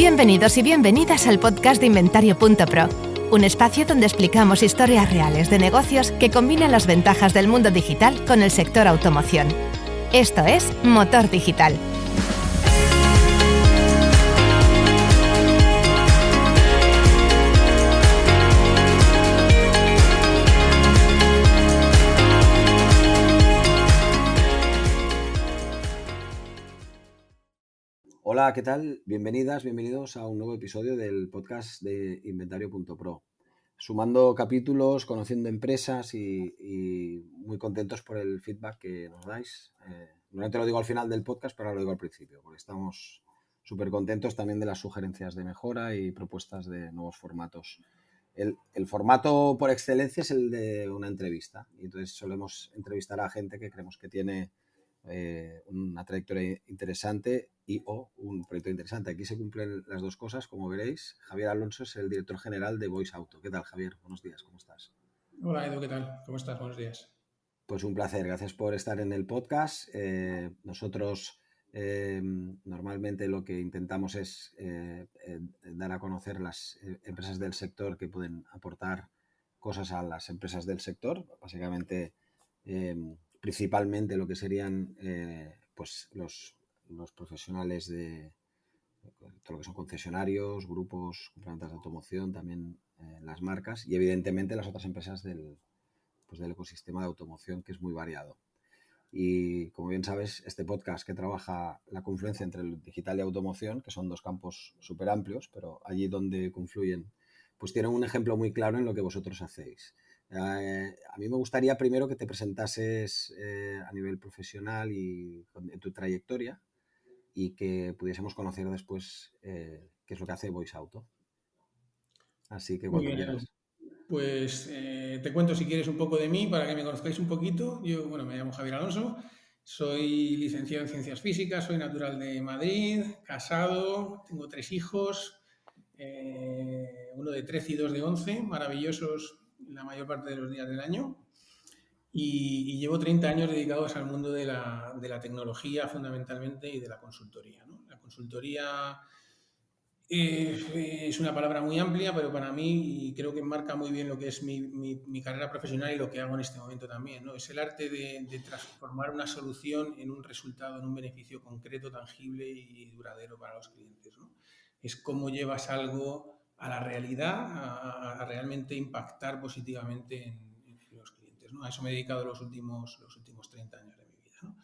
Bienvenidos y bienvenidas al podcast de Inventario.pro, un espacio donde explicamos historias reales de negocios que combinan las ventajas del mundo digital con el sector automoción. Esto es Motor Digital. Hola, ¿qué tal? Bienvenidas, bienvenidos a un nuevo episodio del podcast de Inventario.pro. Sumando capítulos, conociendo empresas y muy contentos por el feedback que nos dais. Normalmente lo digo al final del podcast, pero ahora lo digo al principio, porque estamos súper contentos también de las sugerencias de mejora y propuestas de nuevos formatos. El formato por excelencia es el de una entrevista, y entonces solemos entrevistar a gente que creemos que tiene una trayectoria interesante o un proyecto interesante. Aquí se cumplen las dos cosas, como veréis. Javier Alonso es el director general de Voice Auto. ¿Qué tal, Javier? Buenos días, ¿cómo estás? Hola, Edu, ¿qué tal? ¿Cómo estás? Buenos días. Pues un placer, gracias por estar en el podcast. Nosotros normalmente lo que intentamos es dar a conocer las empresas del sector que pueden aportar cosas a las empresas del sector, básicamente principalmente lo que serían pues los profesionales de todo lo que son concesionarios, grupos, compraventas de automoción, también las marcas y evidentemente las otras empresas del ecosistema de automoción, que es muy variado. Y como bien sabes, este podcast que trabaja la confluencia entre el digital y automoción, que son dos campos súper amplios, pero allí donde confluyen, pues tienen un ejemplo muy claro en lo que vosotros hacéis. A mí me gustaría primero que te presentases a nivel profesional y en tu trayectoria y que pudiésemos conocer después qué es lo que hace Voice Auto. Así que Muy cuando bien, Edu. quieras. Pues te cuento si quieres un poco de mí para que me conozcáis un poquito. Yo, me llamo Javier Alonso, soy licenciado en Ciencias Físicas, soy natural de Madrid, casado, tengo 3 hijos, uno de 13 y 2 de 11, maravillosos la mayor parte de los días del año. Y llevo 30 años dedicados al mundo de la tecnología fundamentalmente y de la consultoría, ¿no? La consultoría es una palabra muy amplia, pero para mí, y creo que enmarca muy bien lo que es mi carrera profesional y lo que hago en este momento también, ¿no? Es el arte de transformar una solución en un resultado, en un beneficio concreto, tangible y duradero para los clientes, ¿no? Es cómo llevas algo a la realidad, a realmente impactar positivamente en los clientes, ¿no? A eso me he dedicado los últimos 30 años de mi vida, ¿no?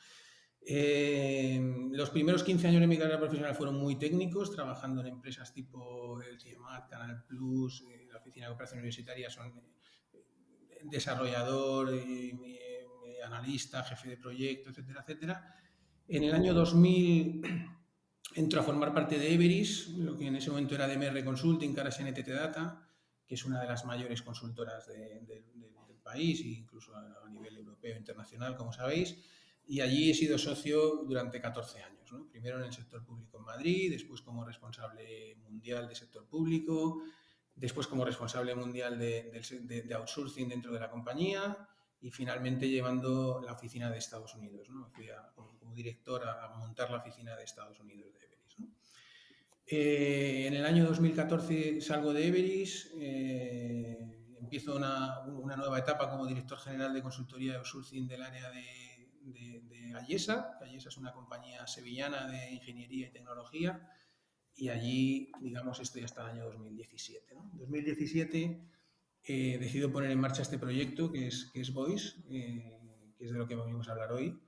Los primeros 15 años de mi carrera profesional fueron muy técnicos, trabajando en empresas tipo el CIEMAT, Canal Plus, la Oficina de Cooperación Universitaria, son desarrollador, analista, jefe de proyecto, etcétera, etcétera. En el año 2000 entro a formar parte de Everis, lo que en ese momento era DMR Consulting, que ahora es NTT Data, que es una de las mayores consultoras del país, e incluso a nivel europeo e internacional, como sabéis. Y allí he sido socio durante 14 años, ¿no? Primero en el sector público en Madrid, después como responsable mundial de sector público, después como responsable mundial de outsourcing dentro de la compañía y finalmente llevando la oficina de Estados Unidos, ¿no? Fui como director a montar la oficina de Estados Unidos de Everis, ¿no? En el año 2014 salgo de Everis, empiezo una nueva etapa como director general de consultoría de outsourcing del área de Ayesa. Ayesa es una compañía sevillana de ingeniería y tecnología y allí, digamos, estoy hasta el año 2017, ¿no? En 2017 decido poner en marcha este proyecto que es Voice, que es de lo que vamos a hablar hoy,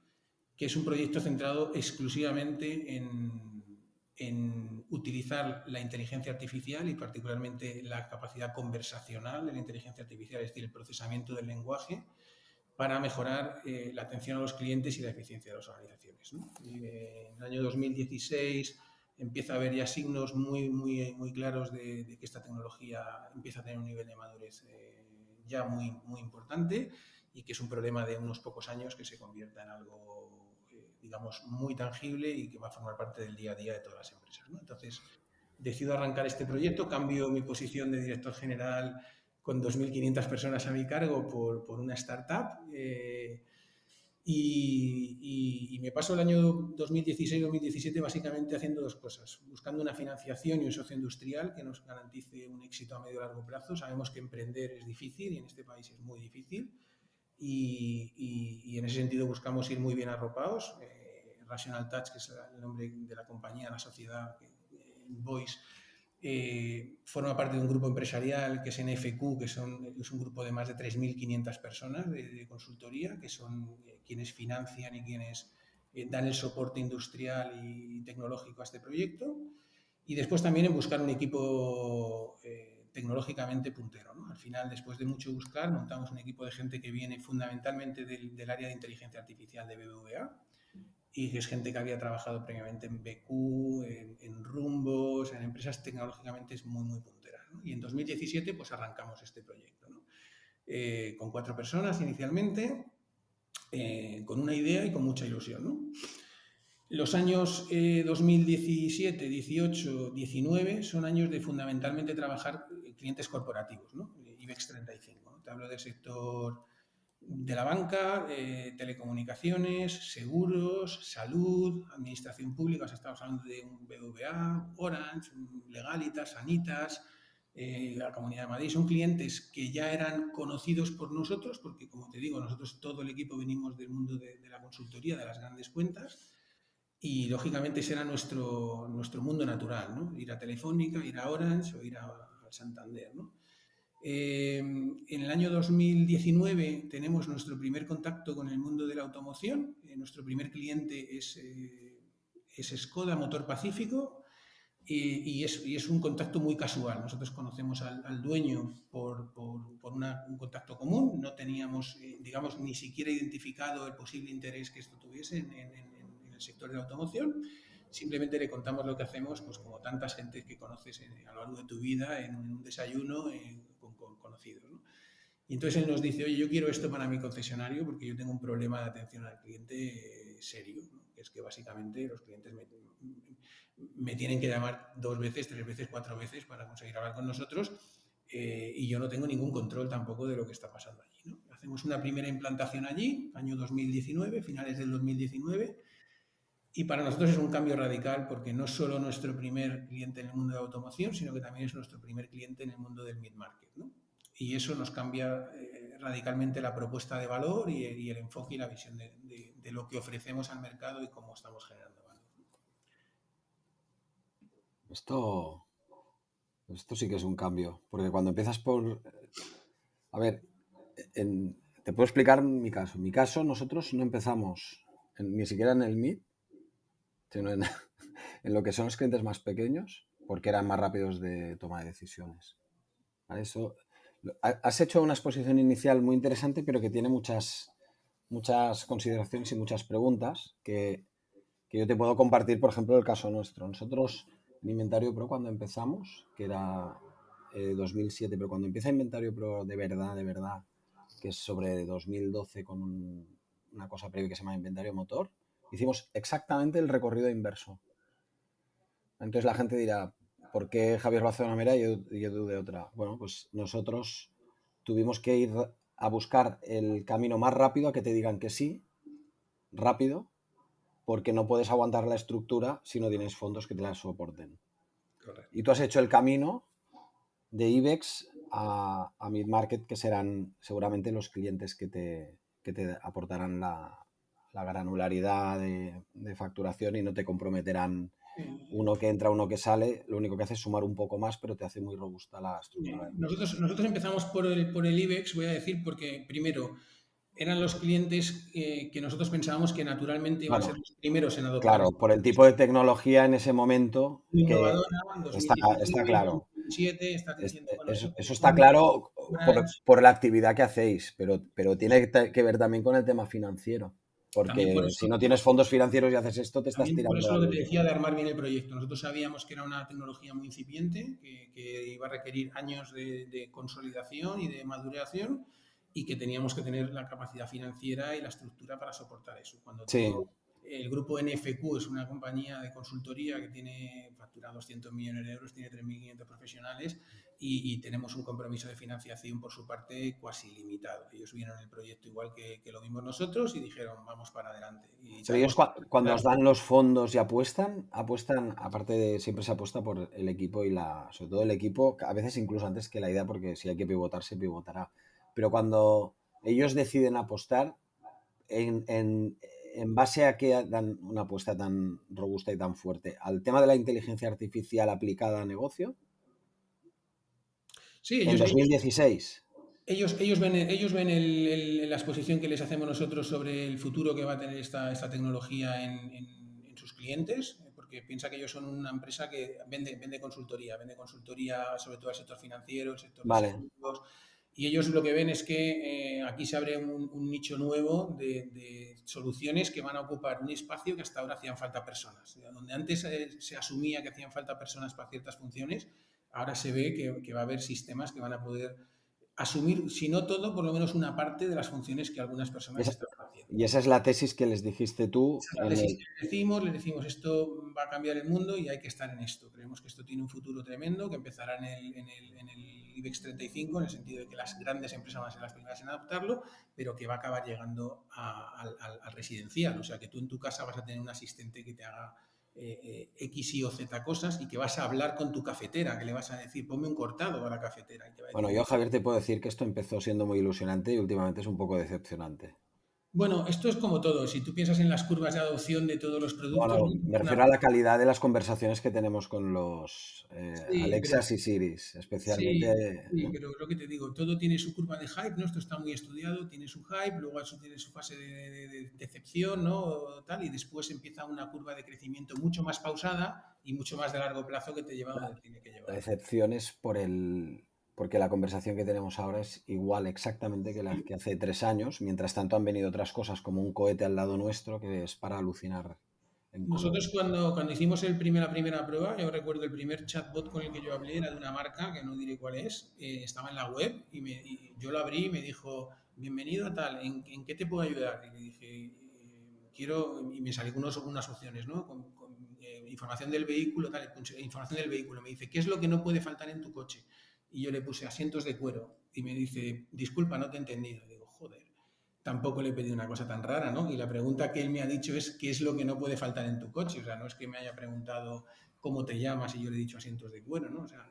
que es un proyecto centrado exclusivamente en utilizar la inteligencia artificial y particularmente la capacidad conversacional de la inteligencia artificial, es decir, el procesamiento del lenguaje, para mejorar la atención a los clientes y la eficiencia de las organizaciones, ¿no? En el año 2016 empieza a haber ya signos muy claros de que esta tecnología empieza a tener un nivel de madurez ya muy importante y que es un problema de unos pocos años que se convierta en algo, digamos, muy tangible y que va a formar parte del día a día de todas las empresas, ¿no? Entonces, decido arrancar este proyecto, cambio mi posición de director general con 2.500 personas a mi cargo por una startup Y me paso el año 2016-2017 básicamente haciendo dos cosas. Buscando una financiación y un socio industrial que nos garantice un éxito a medio y largo plazo. Sabemos que emprender es difícil y en este país es muy difícil. Y en ese sentido buscamos ir muy bien arropados. Rational Touch, que es el nombre de la compañía, la sociedad, Voice, forma parte de un grupo empresarial que es NFQ, que es un grupo de más de 3.500 personas de consultoría, que son quienes financian y quienes dan el soporte industrial y tecnológico a este proyecto. Y después también en buscar un equipo tecnológicamente puntero, ¿no? Al final, después de mucho buscar, montamos un equipo de gente que viene fundamentalmente del área de inteligencia artificial de BBVA, y que es gente que había trabajado previamente en BQ, en Rumbos, en empresas tecnológicamente muy, muy punteras, ¿no? Y en 2017 pues arrancamos este proyecto, ¿no? Con 4 personas inicialmente, con una idea y con mucha ilusión, ¿no? Los años 2017, 18, 19 son años de fundamentalmente trabajar clientes corporativos, ¿no? IBEX 35, ¿no? Te hablo del sector de la banca, telecomunicaciones, seguros, salud, administración pública. O sea, estamos hablando de un BBVA, Orange, Legalitas, Sanitas, la Comunidad de Madrid. Son clientes que ya eran conocidos por nosotros, porque, como te digo, nosotros todo el equipo venimos del mundo de la consultoría, de las grandes cuentas, y lógicamente ese era nuestro mundo natural, ¿no? Ir a Telefónica, ir a Orange o ir al Santander, ¿no? En el año 2019 tenemos nuestro primer contacto con el mundo de la automoción. Nuestro primer cliente es Skoda Motor Pacífico, y es un contacto muy casual. Nosotros conocemos al dueño por un contacto común. No teníamos, digamos, ni siquiera identificado el posible interés que esto tuviese en el sector de la automoción. Simplemente le contamos lo que hacemos, pues como tantas gente que conoces a lo largo de tu vida en un desayuno con conocidos, ¿no? Y entonces él nos dice, oye, yo quiero esto para mi concesionario porque yo tengo un problema de atención al cliente serio, ¿no? Que es que básicamente los clientes me tienen que llamar 2 veces, 3 veces, 4 veces para conseguir hablar con nosotros, y yo no tengo ningún control tampoco de lo que está pasando allí, ¿no? Hacemos una primera implantación allí, año 2019, finales del 2019, y para nosotros es un cambio radical porque no es solo nuestro primer cliente en el mundo de la automoción, sino que también es nuestro primer cliente en el mundo del mid-market, ¿no? Y eso nos cambia radicalmente la propuesta de valor y el enfoque y la visión de lo que ofrecemos al mercado y cómo estamos generando valor. Esto sí que es un cambio, porque cuando empiezas por... A ver, te puedo explicar mi caso. En mi caso, nosotros no empezamos ni siquiera en el MID, sino en lo que son los clientes más pequeños, porque eran más rápidos de toma de decisiones. ¿Vale? Eso, has hecho una exposición inicial muy interesante, pero que tiene muchas consideraciones y muchas preguntas que yo te puedo compartir, por ejemplo, el caso nuestro. Nosotros, en Inventario Pro, cuando empezamos, que era 2007, pero cuando empieza Inventario Pro de verdad, que es sobre 2012 con una cosa previa que se llama Inventario Motor, hicimos exactamente el recorrido inverso. Entonces la gente dirá, ¿por qué Javier lo hace de una manera y yo de otra? Bueno, pues nosotros tuvimos que ir a buscar el camino más rápido a que te digan que sí, rápido, porque no puedes aguantar la estructura si no tienes fondos que te la soporten. Correcto. Y tú has hecho el camino de IBEX a mid-market, que serán seguramente los clientes que te aportarán la granularidad de facturación y no te comprometerán uno que entra, uno que sale. Lo único que hace es sumar un poco más, pero te hace muy robusta la estructura. Nosotros empezamos por el IBEX, voy a decir, porque primero eran los clientes que nosotros pensábamos que naturalmente iban a ser los primeros en adoptar. Claro, por el tipo de tecnología en ese momento innovadora, que está claro. 2017, está diciendo, bueno, eso está claro por la actividad que hacéis, pero tiene que ver también con el tema financiero. Porque si no tienes fondos financieros y haces esto, te estás tirando. Por eso lo que te decía de armar bien el proyecto. Nosotros sabíamos que era una tecnología muy incipiente, que iba a requerir años de consolidación y de maduración, y que teníamos que tener la capacidad financiera y la estructura para soportar eso. Cuando Sí. el grupo NFQ es una compañía de consultoría que tiene factura 200 millones de euros, tiene 3.500 profesionales y tenemos un compromiso de financiación por su parte cuasi limitado. Ellos vieron el proyecto igual que lo vimos nosotros y dijeron, vamos para adelante. Y Pero ellos cuando os dan los fondos y apuestan, aparte de siempre se apuesta por el equipo sobre todo el equipo, a veces incluso antes que la idea, porque si hay que pivotar, se pivotará. Pero cuando ellos deciden apostar, ¿en base a qué dan una apuesta tan robusta y tan fuerte? ¿Al tema de la inteligencia artificial aplicada a negocio? Sí, En 2016. Ellos ven la exposición que les hacemos nosotros sobre el futuro que va a tener esta tecnología en sus clientes, porque piensa que ellos son una empresa que vende consultoría sobre todo al sector financiero, el sector de Vale. seguros, y ellos lo que ven es que aquí se abre un nicho nuevo de soluciones que van a ocupar un espacio que hasta ahora hacían falta personas. Donde antes se asumía que hacían falta personas para ciertas funciones, ahora se ve que va a haber sistemas que van a poder asumir, si no todo, por lo menos una parte de las funciones que algunas personas están haciendo. Y esa es la tesis que les dijiste tú. Esa es la tesis que les decimos, esto va a cambiar el mundo y hay que estar en esto. Creemos que esto tiene un futuro tremendo, que empezará en el IBEX 35, en el sentido de que las grandes empresas van a ser las primeras en adoptarlo, pero que va a acabar llegando al residencial. O sea, que tú en tu casa vas a tener un asistente que te haga X, Y o Z cosas y que vas a hablar con tu cafetera, que le vas a decir, ponme un cortado a la cafetera. Y te va a decir, bueno, yo, Javier, te puedo decir que esto empezó siendo muy ilusionante y últimamente es un poco decepcionante. Bueno, esto es como todo. Si tú piensas en las curvas de adopción de todos los productos... Bueno, me refiero a la calidad de las conversaciones que tenemos con los Sí, Alexas y Siris, especialmente. sí, pero lo que te digo, todo tiene su curva de hype, ¿no? Esto está muy estudiado, tiene su hype, luego eso tiene su fase de decepción, ¿no? Tal, y después empieza una curva de crecimiento mucho más pausada y mucho más de largo plazo que te lleva a donde tiene que La llevar. decepción es porque la conversación que tenemos ahora es igual exactamente que la que hace 3 años. Mientras tanto han venido otras cosas como un cohete al lado nuestro que es para alucinar en Nosotros colores. cuando hicimos la primera prueba, yo recuerdo el primer chatbot con el que yo hablé era de una marca, que no diré cuál es, estaba en la web y yo lo abrí y me dijo, bienvenido a tal, ¿en qué te puedo ayudar? Y le dije, quiero, y me salieron unas opciones, ¿no? Información del vehículo, tal, información del vehículo. Me dice, ¿qué es lo que no puede faltar en tu coche? Y yo le puse asientos de cuero y me dice, disculpa, no te he entendido. Y digo, joder. Tampoco le he pedido una cosa tan rara, ¿no? Y la pregunta que él me ha dicho es ¿qué es lo que no puede faltar en tu coche? O sea, no es que me haya preguntado cómo te llamas y yo le he dicho asientos de cuero, ¿no? O sea,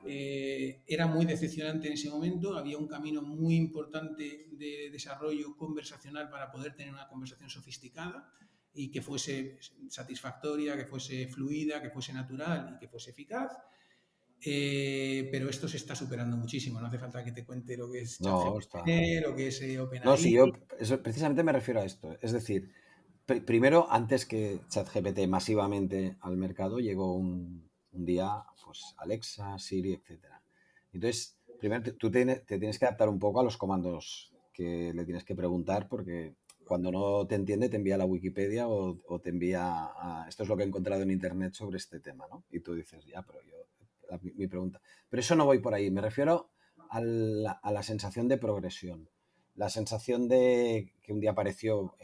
era muy decepcionante en ese momento, había un camino muy importante de desarrollo conversacional para poder tener una conversación sofisticada y que fuese satisfactoria, que fuese fluida, que fuese natural y que fuese eficaz. Pero esto se está superando muchísimo. No hace falta que te cuente lo que es No, está. ChatGPT, lo que es No, OpenAI. sí, yo precisamente me refiero a esto. Es decir, primero, antes que ChatGPT masivamente al mercado, llegó un día, pues, Alexa, Siri, etcétera. Entonces, primero tú te tienes que adaptar un poco a los comandos que le tienes que preguntar, porque cuando no te entiende te envía a la Wikipedia o te envía a esto es lo que he encontrado en internet sobre este tema, ¿no? Y tú dices, ya, pero mi pregunta. Pero eso no voy por ahí. Me refiero a la sensación de progresión. La sensación de que un día apareció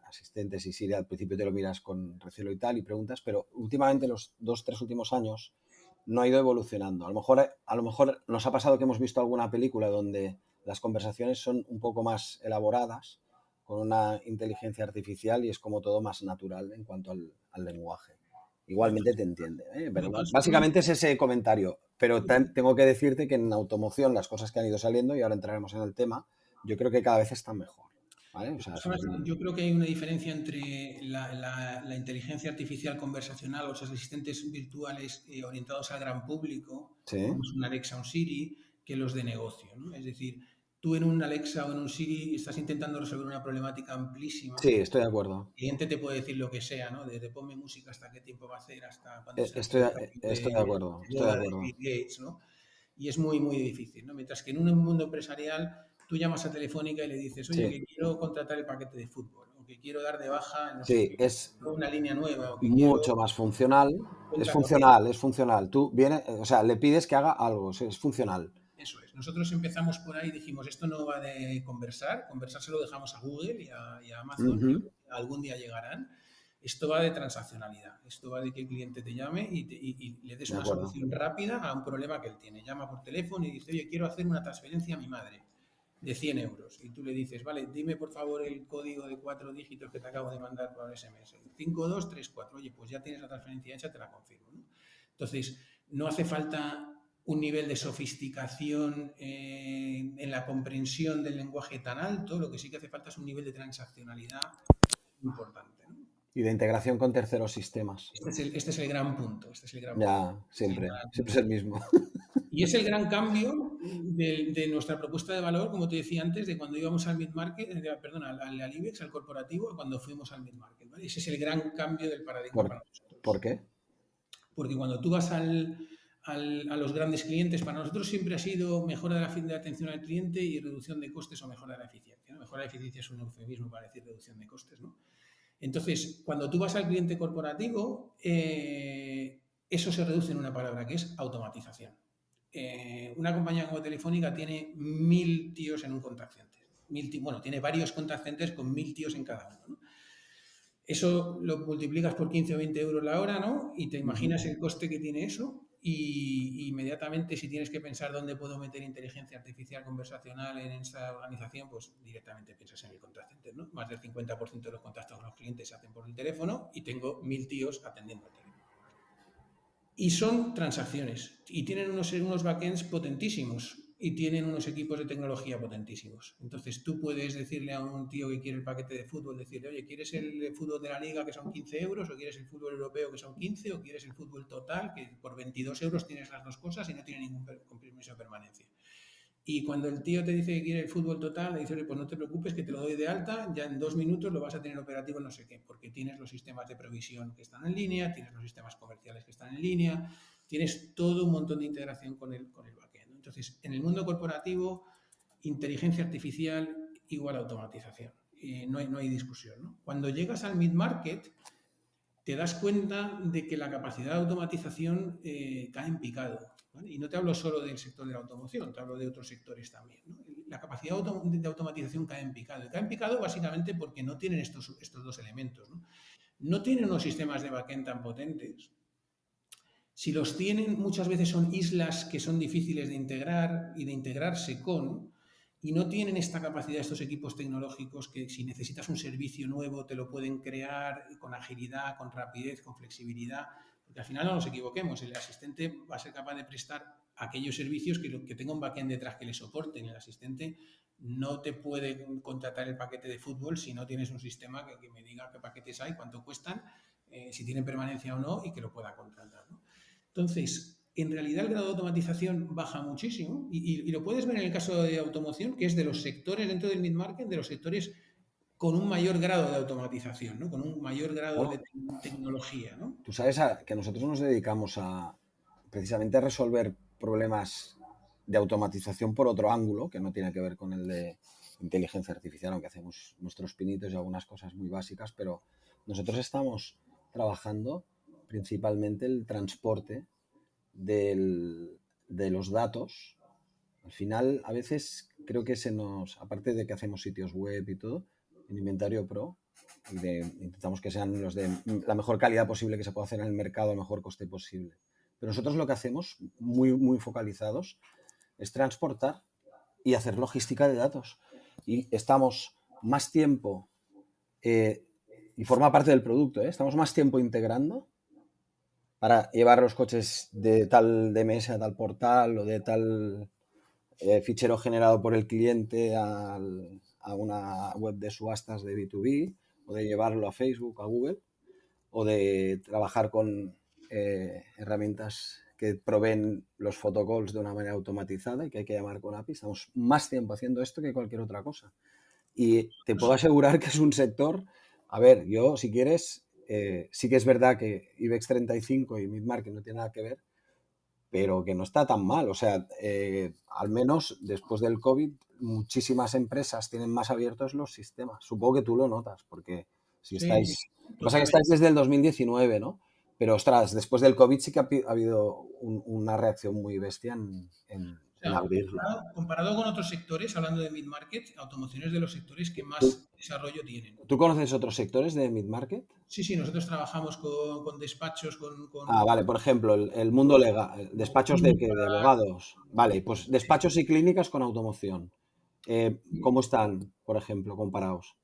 asistentes y Siri, al principio te lo miras con recelo y tal y preguntas, pero últimamente los 2-3 últimos años no ha ido evolucionando. A lo mejor nos ha pasado que hemos visto alguna película donde las conversaciones son un poco más elaboradas, con una inteligencia artificial y es como todo más natural en cuanto al lenguaje. Igualmente te entiende, ¿eh? Pero básicamente es ese comentario. Pero tengo que decirte que en automoción las cosas que han ido saliendo, y ahora entraremos en el tema, yo creo que cada vez están mejor, ¿vale? O sea, yo creo que hay una diferencia entre la inteligencia artificial conversacional o los asistentes virtuales orientados al gran público, ¿sí? como es un Alexa o un Siri, que los de negocio, ¿no? Es decir, tú en un Alexa o en un Siri estás intentando resolver una problemática amplísima. Sí, estoy de acuerdo. El cliente te puede decir lo que sea, ¿no? Desde ponme música hasta qué tiempo va a hacer, hasta cuándo Estoy de acuerdo. de Bill Gates, ¿no? Y es muy, muy difícil, ¿no? Mientras que en un mundo empresarial tú llamas a Telefónica y le dices, oye, que quiero contratar el paquete de fútbol, o que quiero dar de baja, no sé qué, es una línea nueva, o que mucho quiero... más funcional. Es funcional. Tú vienes, o sea, le pides que haga algo, es funcional. Eso es. Nosotros empezamos por ahí y dijimos, esto no va de conversar se lo dejamos a Google y a Amazon, que algún día llegarán. Esto va de transaccionalidad, esto va de que el cliente te llame y le des De una acuerdo. solución rápida a un problema que él tiene. Llama por teléfono y dice, oye, quiero hacer una transferencia a mi madre de 100 euros. Y tú le dices, vale, dime por favor el código de 4 dígitos que te acabo de mandar por SMS. 5234. Oye, pues ya tienes la transferencia hecha, te la confirmo, ¿no? Entonces, no hace falta un nivel de sofisticación en la comprensión del lenguaje tan alto, lo que sí que hace falta es un nivel de transaccionalidad importante, ¿no? Y de integración con terceros sistemas. Este es el gran punto. Este es el gran punto. Ya, siempre es el mismo. Y es el gran cambio de nuestra propuesta de valor, como te decía antes, de cuando íbamos al mid-market, perdón, al IBEX, al corporativo, a cuando fuimos al mid-market, ¿vale? Ese es el gran cambio del paradigma para nosotros. ¿Por qué? Porque cuando tú vas a los grandes clientes, para nosotros siempre ha sido mejora de atención al cliente y reducción de costes o mejora de la eficiencia, ¿no? Mejora de la eficiencia es un eufemismo para decir reducción de costes, ¿no? Entonces, cuando tú vas al cliente corporativo, eso se reduce en una palabra que es automatización. Una compañía como Telefónica tiene 1000 tíos en un contact center. Bueno, tiene varios contact centers con 1000 tíos en cada uno, ¿no? Eso lo multiplicas por 15 o 20 euros la hora, ¿no? Y te imaginas el coste que tiene eso y inmediatamente si tienes que pensar dónde puedo meter inteligencia artificial conversacional en esa organización, pues directamente piensas en el contact center, ¿no? Más del 50% de los contactos con los clientes se hacen por el teléfono y tengo 1000 tíos atendiendo al teléfono. Y son transacciones y tienen unos backends potentísimos y tienen unos equipos de tecnología potentísimos. Entonces tú puedes decirle a un tío que quiere el paquete de fútbol, decirle, oye, ¿quieres el fútbol de la liga que son 15 euros? ¿O quieres el fútbol europeo que son 15? ¿O quieres el fútbol total que por 22 euros tienes las dos cosas y no tiene ningún compromiso de permanencia? Y cuando el tío te dice que quiere el fútbol total, le dices, pues no te preocupes, que te lo doy de alta, ya en 2 minutos lo vas a tener operativo no sé qué, porque tienes los sistemas de provisión que están en línea, tienes los sistemas comerciales que están en línea, tienes todo un montón de integración con el backend, ¿no? Entonces, en el mundo corporativo, inteligencia artificial igual a automatización. No hay discusión, ¿no? Cuando llegas al mid-market, te das cuenta de que la capacidad de automatización cae en picado, ¿vale? Y no te hablo solo del sector de la automoción, te hablo de otros sectores también, ¿no? La capacidad de automatización cae en picado. Y cae en picado básicamente porque no tienen estos dos elementos, ¿no? No tienen unos sistemas de backend tan potentes. Si los tienen, muchas veces son islas que son difíciles de integrar y de integrarse con, y no tienen esta capacidad, estos equipos tecnológicos que si necesitas un servicio nuevo te lo pueden crear con agilidad, con rapidez, con flexibilidad, porque al final no nos equivoquemos, el asistente va a ser capaz de prestar aquellos servicios que tenga un backend detrás que le soporten. El asistente no te puede contratar el paquete de fútbol si no tienes un sistema que me diga qué paquetes hay, cuánto cuestan, si tienen permanencia o no y que lo pueda contratar, ¿no? Entonces, en realidad el grado de automatización baja muchísimo y lo puedes ver en el caso de automoción, que es de los sectores dentro del mid-market, de los sectores con un mayor grado de automatización, ¿no? Con un mayor grado de tecnología, ¿no? Tú sabes que nosotros nos dedicamos a precisamente a resolver problemas de automatización por otro ángulo, que no tiene que ver con el de inteligencia artificial, aunque hacemos nuestros pinitos y algunas cosas muy básicas, pero nosotros estamos trabajando principalmente el transporte de los datos. Al final, a veces creo que aparte de que hacemos sitios web y todo, en Inventario Pro, intentamos que sean los de la mejor calidad posible que se pueda hacer en el mercado, al mejor coste posible. Pero nosotros lo que hacemos, muy, muy focalizados, es transportar y hacer logística de datos. Y estamos más tiempo, y forma parte del producto, estamos más tiempo integrando para llevar los coches de tal DMS a tal portal o de tal fichero generado por el cliente a una web de subastas de B2B, o de llevarlo a Facebook, a Google, o de trabajar con herramientas que proveen los photocalls de una manera automatizada y que hay que llamar con API. Estamos más tiempo haciendo esto que cualquier otra cosa. Y te puedo asegurar que es un sector... A ver, yo, si quieres, sí que es verdad que IBEX 35 y mid-market no tiene nada que ver, pero que no está tan mal. O sea, al menos después del COVID, muchísimas empresas tienen más abiertos los sistemas. Supongo que tú lo notas, porque si estáis... Lo que pasa es que estáis desde el 2019, ¿no? Pero, ostras, después del COVID sí que ha habido una reacción muy bestia en en abrirlo. Comparado con otros sectores, hablando de mid-market, automoción es de los sectores que más desarrollo tienen. ¿Tú conoces otros sectores de mid-market? Sí, nosotros trabajamos con despachos, Vale, por ejemplo, el mundo legal, despachos de abogados. Vale, pues despachos y clínicas con automoción. ¿Cómo están, por ejemplo, comparados?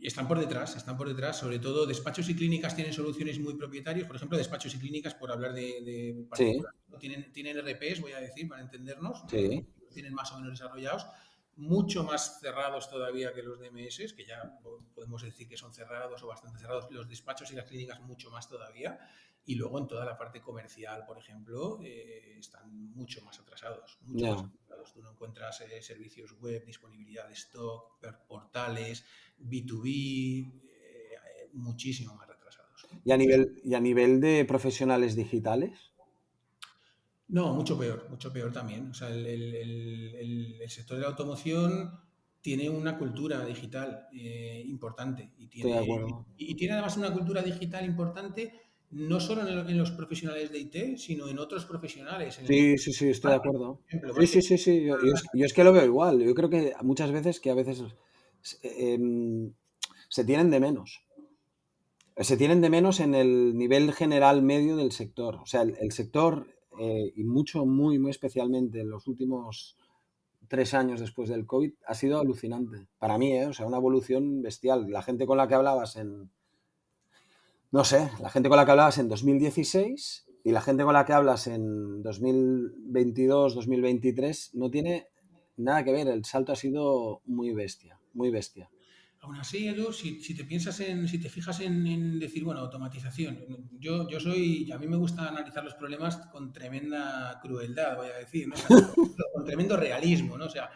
Están por detrás, sobre todo despachos y clínicas tienen soluciones muy propietarias, por ejemplo, despachos y clínicas, por hablar de particular, ¿no? Tienen RPs, voy a decir, para entendernos, sí. Tienen más o menos desarrollados, mucho más cerrados todavía que los DMS, que ya podemos decir que son cerrados o bastante cerrados, los despachos y las clínicas mucho más todavía, y luego en toda la parte comercial, por ejemplo, están mucho más atrasados, más atrasados. Tú no encuentras servicios web, disponibilidad de stock, portales, B2B, muchísimo más retrasados. ¿Y a nivel de profesionales digitales? No, mucho peor también. O sea, el sector de la automoción tiene una cultura digital importante y Estoy de acuerdo. y tiene además una cultura digital importante no solo en los profesionales de IT, sino en otros profesionales. Sí, estoy de acuerdo. Sí. Yo es que lo veo igual. Yo creo que muchas veces se tienen de menos. Se tienen de menos en el nivel general medio del sector. O sea, el sector, y muy especialmente en los últimos 3 años después del COVID, ha sido alucinante. Para mí, o sea, una evolución bestial. La gente con la que hablabas la gente con la que hablabas en 2016 y la gente con la que hablas en 2022, 2023 no tiene nada que ver. El salto ha sido muy bestia, muy bestia. Aún así, Edu, si te fijas en decir, bueno, automatización, a mí me gusta analizar los problemas con tremenda crueldad, voy a decir, ¿no? O sea, con tremendo realismo, ¿no? O sea,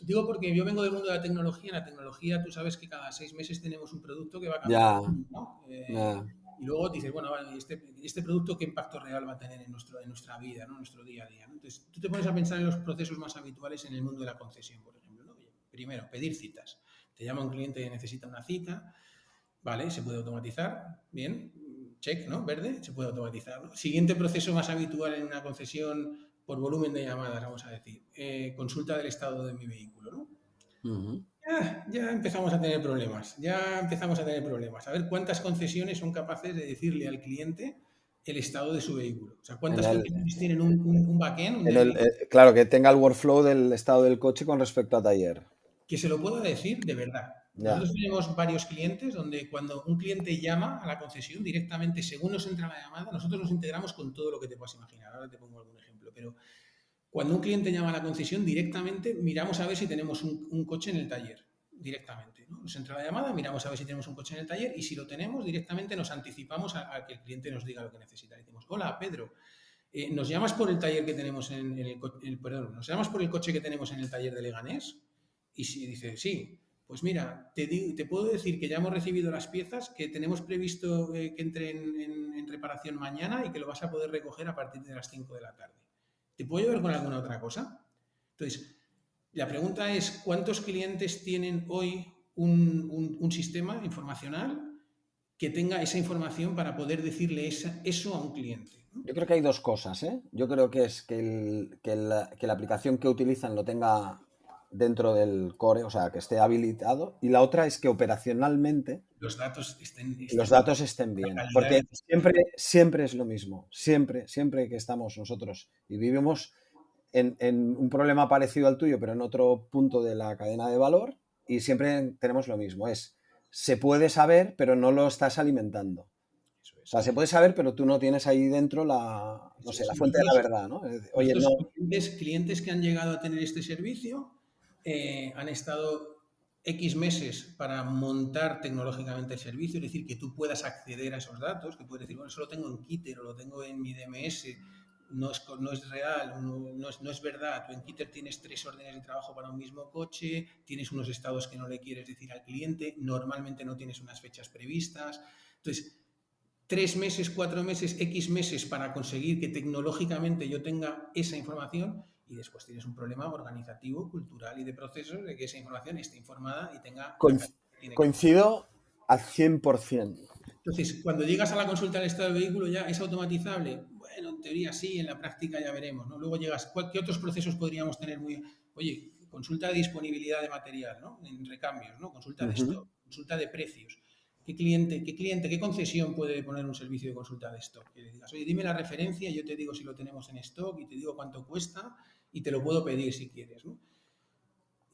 digo porque yo vengo del mundo de la tecnología. En la tecnología tú sabes que cada 6 meses tenemos un producto que va a cambiar, ¿no? Y luego dices, bueno, vale, este producto, ¿qué impacto real va a tener en nuestra vida, ¿no? En nuestro día a día, ¿no? Entonces, tú te pones a pensar en los procesos más habituales en el mundo de la concesión, por ejemplo, ¿no? Primero, pedir citas. Te llama un cliente que necesita una cita, vale, se puede automatizar, bien, check, ¿no? Verde, se puede automatizar, ¿no? Siguiente proceso más habitual en una concesión por volumen de llamadas, vamos a decir, consulta del estado de mi vehículo, ¿no? Uh-huh. Ya empezamos a tener problemas, A ver cuántas concesiones son capaces de decirle al cliente el estado de su vehículo. O sea, cuántas concesiones tienen un backend. Claro, que tenga el workflow del estado del coche con respecto a taller. Que se lo pueda decir de verdad. Nosotros tenemos varios clientes donde cuando un cliente llama a la concesión directamente, según nos entra la llamada, nosotros nos integramos con todo lo que te puedas imaginar. Ahora te pongo algún ejemplo, pero cuando un cliente llama a la concesión directamente, miramos a ver si tenemos un coche en el taller, directamente, ¿no? Nos entra la llamada, miramos a ver si tenemos un coche en el taller y si lo tenemos, directamente nos anticipamos a que el cliente nos diga lo que necesita. Decimos, hola, Pedro, ¿nos llamas por el taller que tenemos nos llamas por el coche que tenemos en el taller de Leganés? Y si dice, sí, pues mira, te puedo decir que ya hemos recibido las piezas, que tenemos previsto que entre en reparación mañana y que lo vas a poder recoger a partir de las 5 de la tarde. ¿Te puedo ayudar con alguna otra cosa? Entonces, la pregunta es, ¿cuántos clientes tienen hoy un sistema informacional que tenga esa información para poder decirle eso a un cliente? Yo creo que hay dos cosas, ¿eh? Yo creo que es que la aplicación que utilizan lo tenga dentro del core, o sea, que esté habilitado, y la otra es que operacionalmente los datos estén bien, porque siempre es lo mismo, siempre que estamos nosotros y vivimos en un problema parecido al tuyo, pero en otro punto de la cadena de valor, y siempre tenemos lo mismo, se puede saber, pero no lo estás alimentando. O sea, se puede saber, pero tú no tienes ahí dentro la fuente de la verdad, ¿no? Oye, clientes que han llegado a tener este servicio han estado X meses para montar tecnológicamente el servicio, es decir, que tú puedas acceder a esos datos, que puedes decir, bueno, eso lo tengo en Kitter o lo tengo en mi DMS, no es real, no es verdad. Tú en Kitter tienes 3 órdenes de trabajo para un mismo coche, tienes unos estados que no le quieres decir al cliente, normalmente no tienes unas fechas previstas. Entonces, 3 meses, 4 meses, X meses para conseguir que tecnológicamente yo tenga esa información y después tienes un problema organizativo, cultural y de procesos de que esa información esté informada y tenga... Coincido al 100%. Entonces, cuando llegas a la consulta del estado del vehículo ya es automatizable. bueno, en teoría sí, en la práctica ya veremos, ¿no? Luego llegas, ¿qué otros procesos podríamos tener oye, consulta de disponibilidad de material, ¿no? En recambios, ¿no? Consulta de stock, consulta de precios. ¿Qué concesión puede poner un servicio de consulta de stock? Que le digas, oye, dime la referencia, yo te digo si lo tenemos en stock y te digo cuánto cuesta y te lo puedo pedir si quieres, ¿no?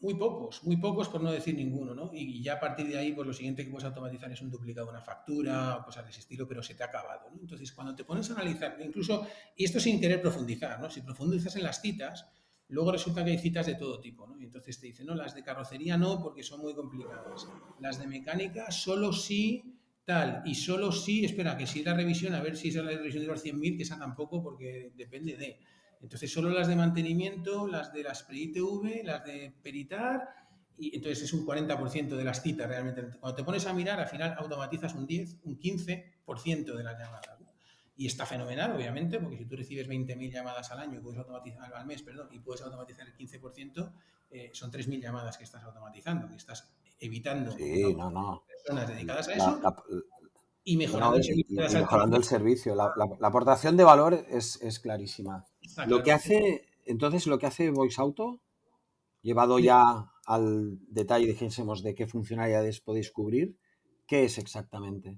Muy pocos por no decir ninguno, ¿no? Y ya a partir de ahí, pues lo siguiente que puedes automatizar es un duplicado de una factura o cosas de ese estilo, pero se te ha acabado, ¿no? Entonces, cuando te pones a analizar, incluso, y esto sin querer profundizar, ¿no? Si profundizas en las citas, luego resulta que hay citas de todo tipo, ¿no? Y entonces te dicen, no, las de carrocería no, porque son muy complicadas. Las de mecánica solo sí, tal, y solo sí, espera, que si es la revisión, a ver si es la revisión de los 100.000, que esa tampoco, porque depende de... Entonces, solo las de mantenimiento, las de las pre-ITV, las de peritar, y entonces es un 40% de las citas realmente. Cuando te pones a mirar, al final automatizas un 10, un 15% de las llamadas, ¿no? Y está fenomenal, obviamente, porque si tú recibes 20.000 llamadas al año, puedes automatizar al mes, perdón, y puedes automatizar el 15%, son 3.000 llamadas que estás automatizando, que estás evitando Sí, no. personas dedicadas a La, eso la, y mejorando el servicio y que das al mejorando el cliente. servicio. La aportación de valor es clarísima. Está Lo claro. que hace Voice Auto, llevado ya al detalle, dijésemos, de qué funcionalidades podéis cubrir, ¿qué es exactamente?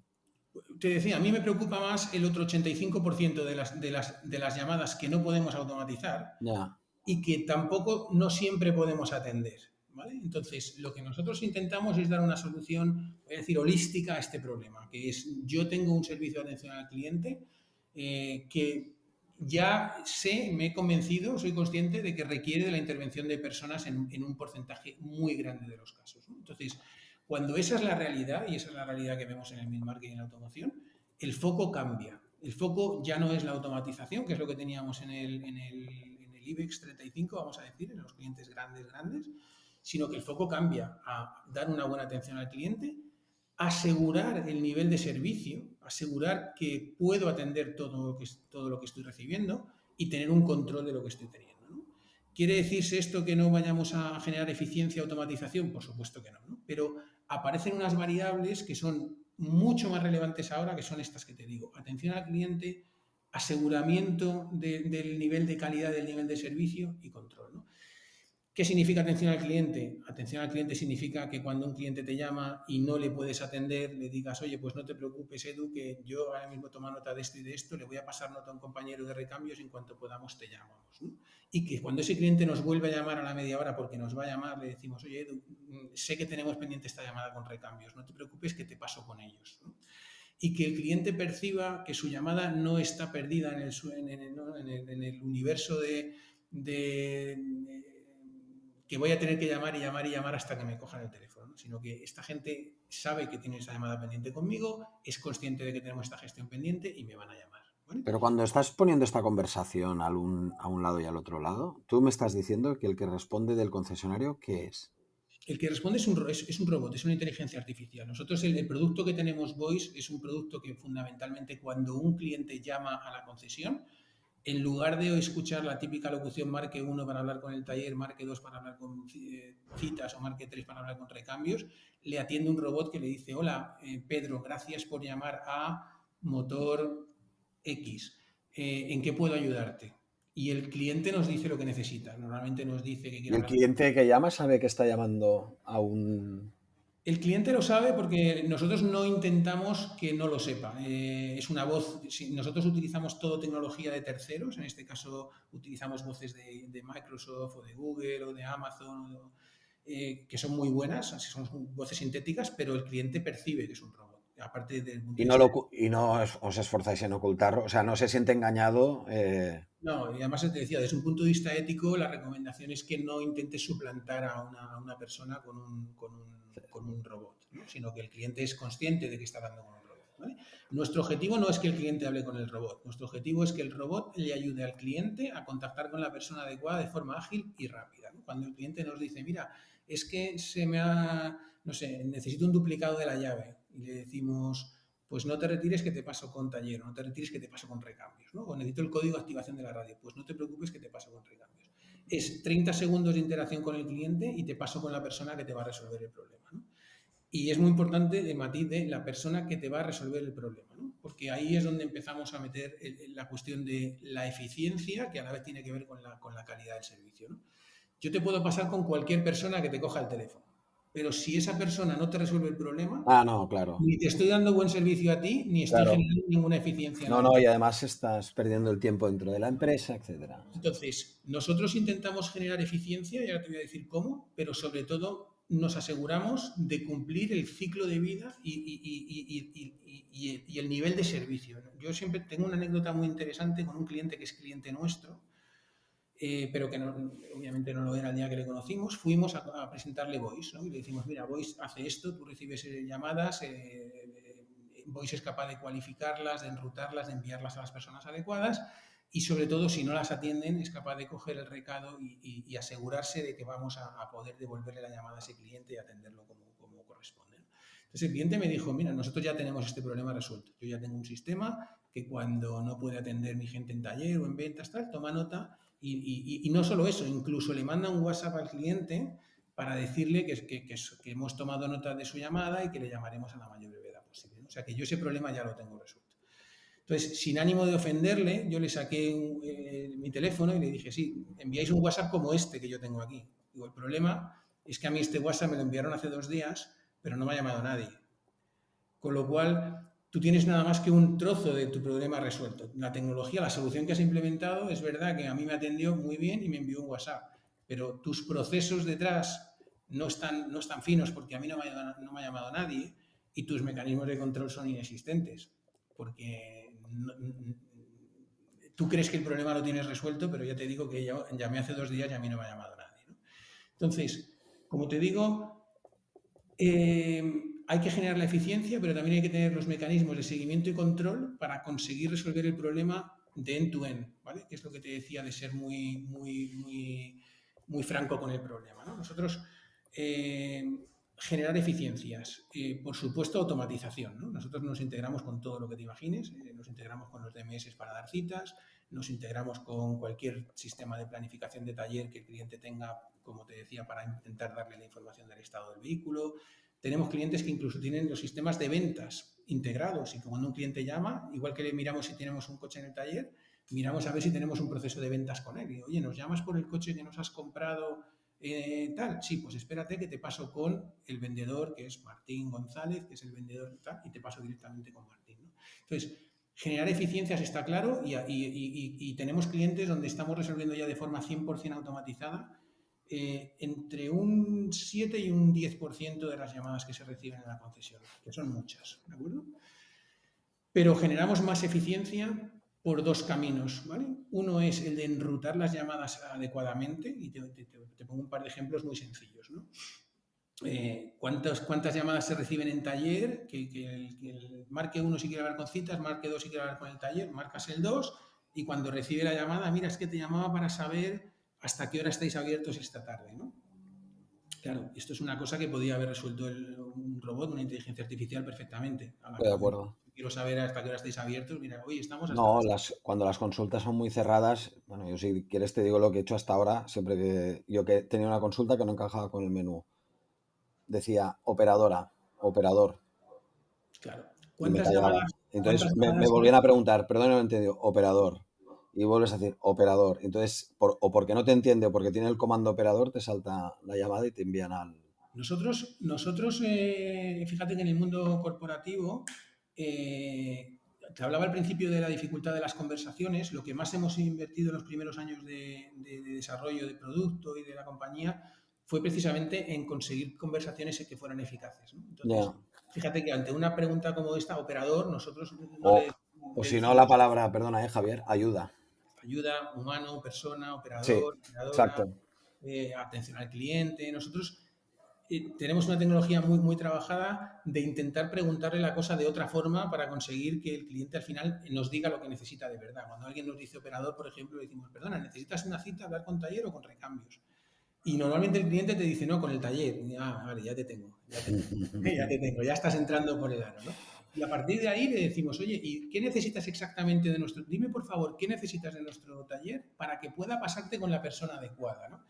Te decía, a mí me preocupa más el otro 85% de las llamadas que no podemos automatizar Ya. y que tampoco no siempre podemos atender, ¿vale? Entonces, lo que nosotros intentamos es dar una solución, voy a decir, holística a este problema, que es, yo tengo un servicio de atención al cliente que ya me he convencido, soy consciente de que requiere de la intervención de personas en un porcentaje muy grande de los casos, ¿no? Entonces, cuando esa es la realidad, y esa es la realidad que vemos en el mid-market y en la automoción, el foco cambia. El foco ya no es la automatización, que es lo que teníamos en el IBEX 35, vamos a decir, en los clientes grandes, sino que el foco cambia a dar una buena atención al cliente, asegurar el nivel de servicio, asegurar que puedo atender todo lo que estoy recibiendo y tener un control de lo que estoy teniendo, ¿no? ¿Quiere decirse esto que no vayamos a generar eficiencia, automatización? Por supuesto que no, ¿no? Pero aparecen unas variables que son mucho más relevantes ahora, que son estas que te digo. Atención al cliente, aseguramiento del nivel de calidad, del nivel de servicio y control, ¿no? ¿Qué significa atención al cliente? Atención al cliente significa que cuando un cliente te llama y no le puedes atender, le digas, oye, pues no te preocupes, Edu, que yo ahora mismo tomo nota de esto y de esto, le voy a pasar nota a un compañero de recambios y en cuanto podamos te llamamos, ¿no? Y que cuando ese cliente nos vuelve a llamar a la media hora porque nos va a llamar, le decimos, oye, Edu, sé que tenemos pendiente esta llamada con recambios, no te preocupes que te paso con ellos, ¿no? Y que el cliente perciba que su llamada no está perdida en el universo de que voy a tener que llamar y llamar y llamar hasta que me cojan el teléfono, ¿no? Sino que esta gente sabe que tiene esa llamada pendiente conmigo, es consciente de que tenemos esta gestión pendiente y me van a llamar, ¿vale? Pero cuando estás poniendo esta conversación a un lado y al otro lado, tú me estás diciendo que el que responde del concesionario, ¿qué es? El que responde es un robot, es una inteligencia artificial. Nosotros el producto que tenemos Voice es un producto que fundamentalmente cuando un cliente llama a la concesión, en lugar de escuchar la típica locución marque 1 para hablar con el taller, marque 2 para hablar con citas o marque 3 para hablar con recambios, le atiende un robot que le dice, hola, Pedro, gracias por llamar a Motor X. ¿En qué puedo ayudarte? Y el cliente nos dice lo que necesita. Normalmente nos dice que Y quiere el hablar. cliente que llama sabe que está llamando a un... El cliente lo sabe porque nosotros no intentamos que no lo sepa. Es una voz, nosotros utilizamos todo tecnología de terceros, en este caso utilizamos voces de Microsoft o de Google o de Amazon, que son muy buenas, son voces sintéticas, pero el cliente percibe que es un robot. Aparte del punto de vista... Y no os esforzáis en ocultarlo, o sea, no se siente engañado. No, y además te decía, desde un punto de vista ético, la recomendación es que no intentes suplantar a una persona con un robot, ¿no? Sino que el cliente es consciente de que está hablando con un robot, ¿vale? Nuestro objetivo no es que el cliente hable con el robot, nuestro objetivo es que el robot le ayude al cliente a contactar con la persona adecuada de forma ágil y rápida, ¿no? Cuando el cliente nos dice, mira, es que no sé, necesito un duplicado de la llave, y le decimos, pues no te retires que te paso con taller, no te retires que te paso con recambios, ¿no? O necesito el código de activación de la radio, pues no te preocupes que te paso con recambios. Es 30 segundos de interacción con el cliente y te paso con la persona que te va a resolver el problema, ¿no? Y es muy importante el matiz de la persona que te va a resolver el problema, ¿no? Porque ahí es donde empezamos a meter la cuestión de la eficiencia, que a la vez tiene que ver con la calidad del servicio, ¿no? Yo te puedo pasar con cualquier persona que te coja el teléfono, pero si esa persona no te resuelve el problema, No, claro. ni te estoy dando buen servicio a ti, ni estoy Claro. generando ninguna eficiencia en la No, empresa. y además estás perdiendo el tiempo dentro de la empresa, etcétera. Entonces, nosotros intentamos generar eficiencia, y ahora te voy a decir cómo, pero sobre todo nos aseguramos de cumplir el ciclo de vida y el nivel de servicio. Yo siempre tengo una anécdota muy interesante con un cliente que es cliente nuestro, pero que obviamente no lo era el día que le conocimos. Fuimos a presentarle Voice, ¿no? Y le decimos, mira, Voice hace esto, tú recibes llamadas, Voice es capaz de cualificarlas, de enrutarlas, de enviarlas a las personas adecuadas y sobre todo si no las atienden es capaz de coger el recado y asegurarse de que vamos a poder devolverle la llamada a ese cliente y atenderlo como corresponde, ¿no? Entonces el cliente me dijo, mira, nosotros ya tenemos este problema resuelto. Yo ya tengo un sistema que cuando no puede atender mi gente en taller o en ventas, tal, toma nota y no solo eso, incluso le manda un WhatsApp al cliente para decirle que hemos tomado nota de su llamada y que le llamaremos a la mayor brevedad posible, ¿no? O sea que yo ese problema ya lo tengo resuelto. Entonces, sin ánimo de ofenderle, yo le saqué mi teléfono y le dije, sí, enviáis un WhatsApp como este que yo tengo aquí. Digo, el problema es que a mí este WhatsApp me lo enviaron hace 2 días, pero no me ha llamado nadie. Con lo cual, tú tienes nada más que un trozo de tu problema resuelto. La tecnología, la solución que has implementado, es verdad que a mí me atendió muy bien y me envió un WhatsApp, pero tus procesos detrás no están finos porque a mí no me ha llamado nadie y tus mecanismos de control son inexistentes, porque tú crees que el problema lo tienes resuelto, pero ya te digo que llamé hace 2 días y a mí no me ha llamado nadie, ¿no? Entonces, como te digo, hay que generar la eficiencia, pero también hay que tener los mecanismos de seguimiento y control para conseguir resolver el problema de end-to-end, ¿vale? Que es lo que te decía de ser muy franco con el problema, ¿no? Nosotros generar eficiencias, por supuesto automatización, ¿no? Nosotros nos integramos con todo lo que te imagines, nos integramos con los DMS para dar citas, nos integramos con cualquier sistema de planificación de taller que el cliente tenga, como te decía, para intentar darle la información del estado del vehículo. Tenemos clientes que incluso tienen los sistemas de ventas integrados y cuando un cliente llama, igual que le miramos si tenemos un coche en el taller, miramos a ver si tenemos un proceso de ventas con él. Y, oye, ¿nos llamas por el coche que nos has comprado tal? Sí, pues espérate que te paso con el vendedor, que es Martín González, que es el vendedor tal, y te paso directamente con Martín, ¿no? Entonces, generar eficiencias está claro y tenemos clientes donde estamos resolviendo ya de forma 100% automatizada entre un 7 y un 10% de las llamadas que se reciben en la concesión, que son muchas, ¿de acuerdo? Pero generamos más eficiencia por 2 caminos, ¿vale? Uno es el de enrutar las llamadas adecuadamente y te pongo un par de ejemplos muy sencillos, ¿no? ¿Cuántas llamadas se reciben en taller? Que el marque 1 si quiere hablar con citas, marque 2 si quiere hablar con el taller, marcas el 2 y cuando recibe la llamada, mira, es que te llamaba para saber hasta qué hora estáis abiertos esta tarde, ¿no? Claro, esto es una cosa que podía haber resuelto un robot, una inteligencia artificial perfectamente. Estoy de acuerdo. Quiero saber hasta qué hora estáis abiertos. Mira, hoy estamos hasta... No, cuando las consultas son muy cerradas, bueno, yo si quieres te digo lo que he hecho hasta ahora, siempre que yo que tenía una consulta que no encajaba con el menú. Decía operadora, operador. Claro. Y me callaba. Entonces me volvían a preguntar, perdón, no he entendido, operador. Y vuelves a decir operador. Entonces, o porque no te entiende o porque tiene el comando operador, te salta la llamada y te envían al... Nosotros fíjate que en el mundo corporativo, te hablaba al principio de la dificultad de las conversaciones. Lo que más hemos invertido en los primeros años de desarrollo de producto y de la compañía fue precisamente en conseguir conversaciones que fueran eficaces, ¿no? Entonces, fíjate que ante una pregunta como esta, operador, nosotros o si no la palabra, perdona, Javier, ayuda. Ayuda, humano, persona, operador, sí, operadora, exacto. Atención al cliente. Nosotros tenemos una tecnología muy, muy trabajada de intentar preguntarle la cosa de otra forma para conseguir que el cliente al final nos diga lo que necesita de verdad. Cuando alguien nos dice operador, por ejemplo, le decimos, perdona, ¿necesitas una cita, hablar con taller o con recambios? Y normalmente el cliente te dice, no, con el taller. Ah, vale, ya te tengo, ya estás entrando por el aro, ¿no? Y a partir de ahí le decimos, oye, ¿y qué necesitas exactamente de nuestro... Dime, por favor, ¿qué necesitas de nuestro taller para que pueda pasarte con la persona adecuada, ¿no?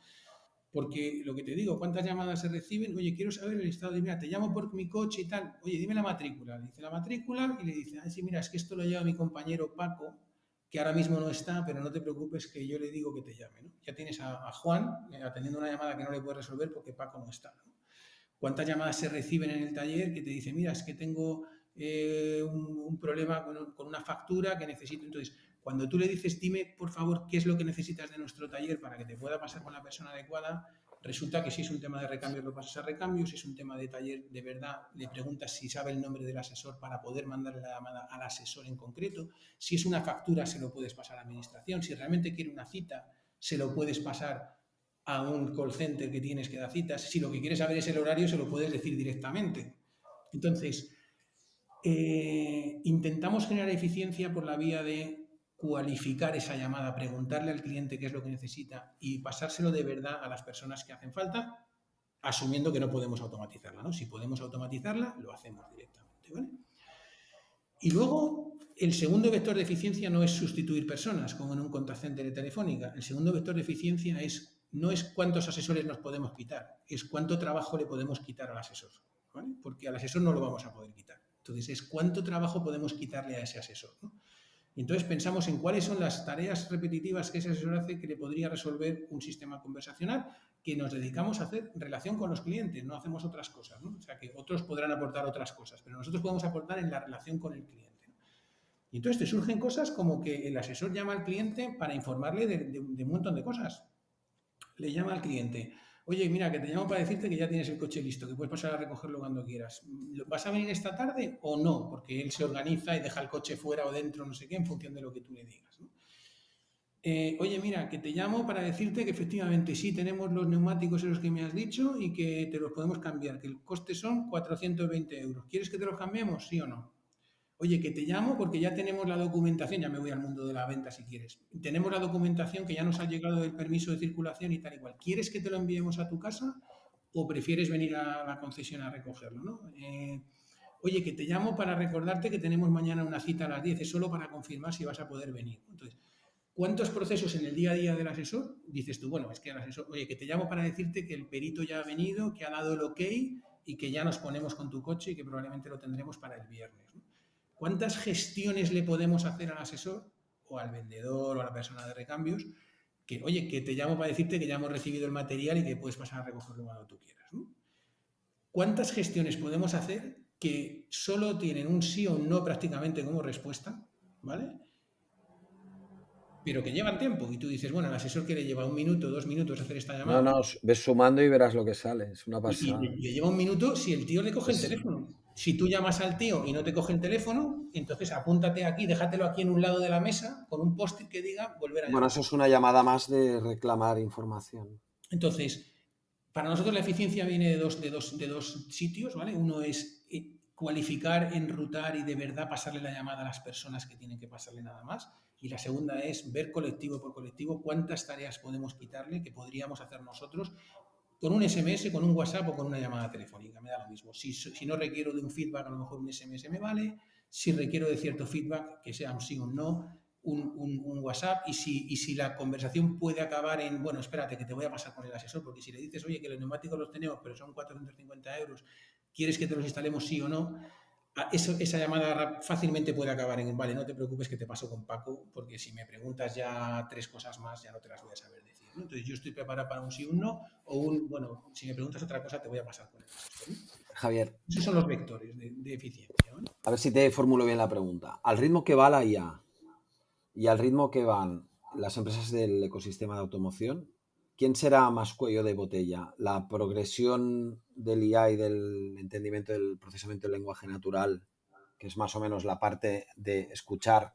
Porque lo que te digo, ¿cuántas llamadas se reciben? Oye, quiero saber el estado de, mira, te llamo por mi coche y tal. Oye, dime la matrícula. Le dice la matrícula y le dice, sí, mira, es que esto lo lleva mi compañero Paco, que ahora mismo no está, pero no te preocupes que yo le digo que te llame, ¿no? Ya tienes a Juan atendiendo una llamada que no le puedes resolver porque Paco no está, ¿no? ¿Cuántas llamadas se reciben en el taller que te dicen, mira, es que tengo un problema con una factura que necesito? Entonces, cuando tú le dices, dime, por favor, qué es lo que necesitas de nuestro taller para que te pueda pasar con la persona adecuada, resulta que si es un tema de recambios, lo pasas a recambios, si es un tema de taller, de verdad, le preguntas si sabe el nombre del asesor para poder mandarle la llamada al asesor en concreto. Si es una factura, se lo puedes pasar a la administración. Si realmente quiere una cita, se lo puedes pasar a un call center que tienes que dar citas. Si lo que quieres saber es el horario, se lo puedes decir directamente. Entonces, intentamos generar eficiencia por la vía de cualificar esa llamada, preguntarle al cliente qué es lo que necesita y pasárselo de verdad a las personas que hacen falta, asumiendo que no podemos automatizarla, ¿no? Si podemos automatizarla, lo hacemos directamente, ¿vale? Y luego, el segundo vector de eficiencia no es sustituir personas, como en un contact center de Telefónica. El segundo vector de eficiencia no es cuántos asesores nos podemos quitar, es cuánto trabajo le podemos quitar al asesor, ¿vale? Porque al asesor no lo vamos a poder quitar. Entonces, es cuánto trabajo podemos quitarle a ese asesor, ¿no? Y entonces pensamos en cuáles son las tareas repetitivas que ese asesor hace que le podría resolver un sistema conversacional, que nos dedicamos a hacer en relación con los clientes, no hacemos otras cosas, ¿no? O sea, que otros podrán aportar otras cosas, pero nosotros podemos aportar en la relación con el cliente, ¿no? Y entonces te surgen cosas como que el asesor llama al cliente para informarle de un montón de cosas. Le llama al cliente, oye, mira, que te llamo para decirte que ya tienes el coche listo, que puedes pasar a recogerlo cuando quieras. ¿Vas a venir esta tarde o no? Porque él se organiza y deja el coche fuera o dentro, no sé qué, en función de lo que tú le digas, ¿no? Oye, mira, que te llamo para decirte que efectivamente sí tenemos los neumáticos esos que me has dicho y que te los podemos cambiar, que el coste son 420 euros. ¿Quieres que te los cambiemos, sí o no? Oye, que te llamo porque ya tenemos la documentación, ya me voy al mundo de la venta si quieres. Tenemos la documentación que ya nos ha llegado el permiso de circulación y tal igual. ¿Quieres que te lo enviemos a tu casa o prefieres venir a la concesión a recogerlo, ¿no? Oye, que te llamo para recordarte que tenemos mañana una cita a las 10, es solo para confirmar si vas a poder venir. Entonces, ¿cuántos procesos en el día a día del asesor? Dices tú, bueno, es que el asesor, oye, que te llamo para decirte que el perito ya ha venido, que ha dado el ok y que ya nos ponemos con tu coche y que probablemente lo tendremos para el viernes, ¿no? ¿Cuántas gestiones le podemos hacer al asesor o al vendedor o a la persona de recambios? Que, oye, que te llamo para decirte que ya hemos recibido el material y que puedes pasar a recogerlo cuando tú quieras, ¿no? ¿Cuántas gestiones podemos hacer que solo tienen un sí o un no prácticamente como respuesta, ¿vale? Pero que llevan tiempo y tú dices, bueno, el asesor que le lleva 1 minuto, 2 minutos hacer esta llamada. No, ves sumando y verás lo que sale, es una pasada. Y le lleva 1 minuto si el tío le coge el teléfono. Si tú llamas al tío y no te coge el teléfono, entonces apúntate aquí, déjatelo aquí en un lado de la mesa con un post-it que diga volver a llamar. Bueno, eso es una llamada más de reclamar información. Entonces, para nosotros la eficiencia viene de dos sitios, ¿vale? Uno es cualificar, enrutar y de verdad pasarle la llamada a las personas que tienen que pasarle nada más. Y la segunda es ver colectivo por colectivo cuántas tareas podemos quitarle que podríamos hacer nosotros con un SMS, con un WhatsApp o con una llamada telefónica. Me da lo mismo. Si no requiero de un feedback, a lo mejor un SMS me vale. Si requiero de cierto feedback, que sea un sí o un no, un WhatsApp. Y si la conversación puede acabar en, bueno, espérate, que te voy a pasar con el asesor, porque si le dices, oye, que los neumáticos los tenemos, pero son 450 euros, ¿quieres que te los instalemos sí o no? Esa llamada fácilmente puede acabar en, vale, no te preocupes que te paso con Paco, porque si me preguntas ya 3 cosas más, ya no te las voy a saber decir, ¿no? Entonces yo estoy preparado para un sí o un no, bueno, si me preguntas otra cosa te voy a pasar con él, ¿no? Javier. Esos son los vectores de eficiencia, ¿no? A ver si te formulo bien la pregunta. Al ritmo que va la IA y al ritmo que van las empresas del ecosistema de automoción, ¿quién será más cuello de botella? ¿La progresión del IA y del entendimiento del procesamiento del lenguaje natural, que es más o menos la parte de escuchar,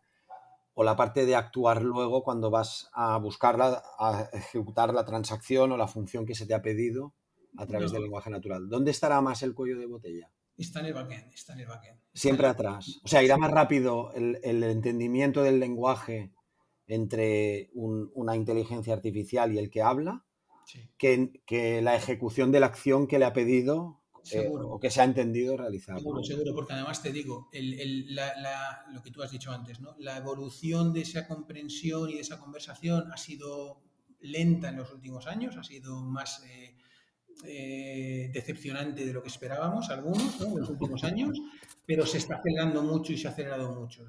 o la parte de actuar luego cuando vas a buscarla, a ejecutar la transacción o la función que se te ha pedido a través del lenguaje natural? ¿Dónde estará más el cuello de botella? Está en el backend. Siempre atrás. O sea, irá más rápido el entendimiento del lenguaje entre una inteligencia artificial y el que habla, sí, que la ejecución de la acción que le ha pedido o que se ha entendido realizar. Seguro, porque además te digo, lo que tú has dicho antes, ¿no? La evolución de esa comprensión y de esa conversación ha sido lenta en los últimos años, ha sido más decepcionante de lo que esperábamos algunos, ¿no?, en los últimos años, pero se está acelerando mucho y se ha acelerado mucho.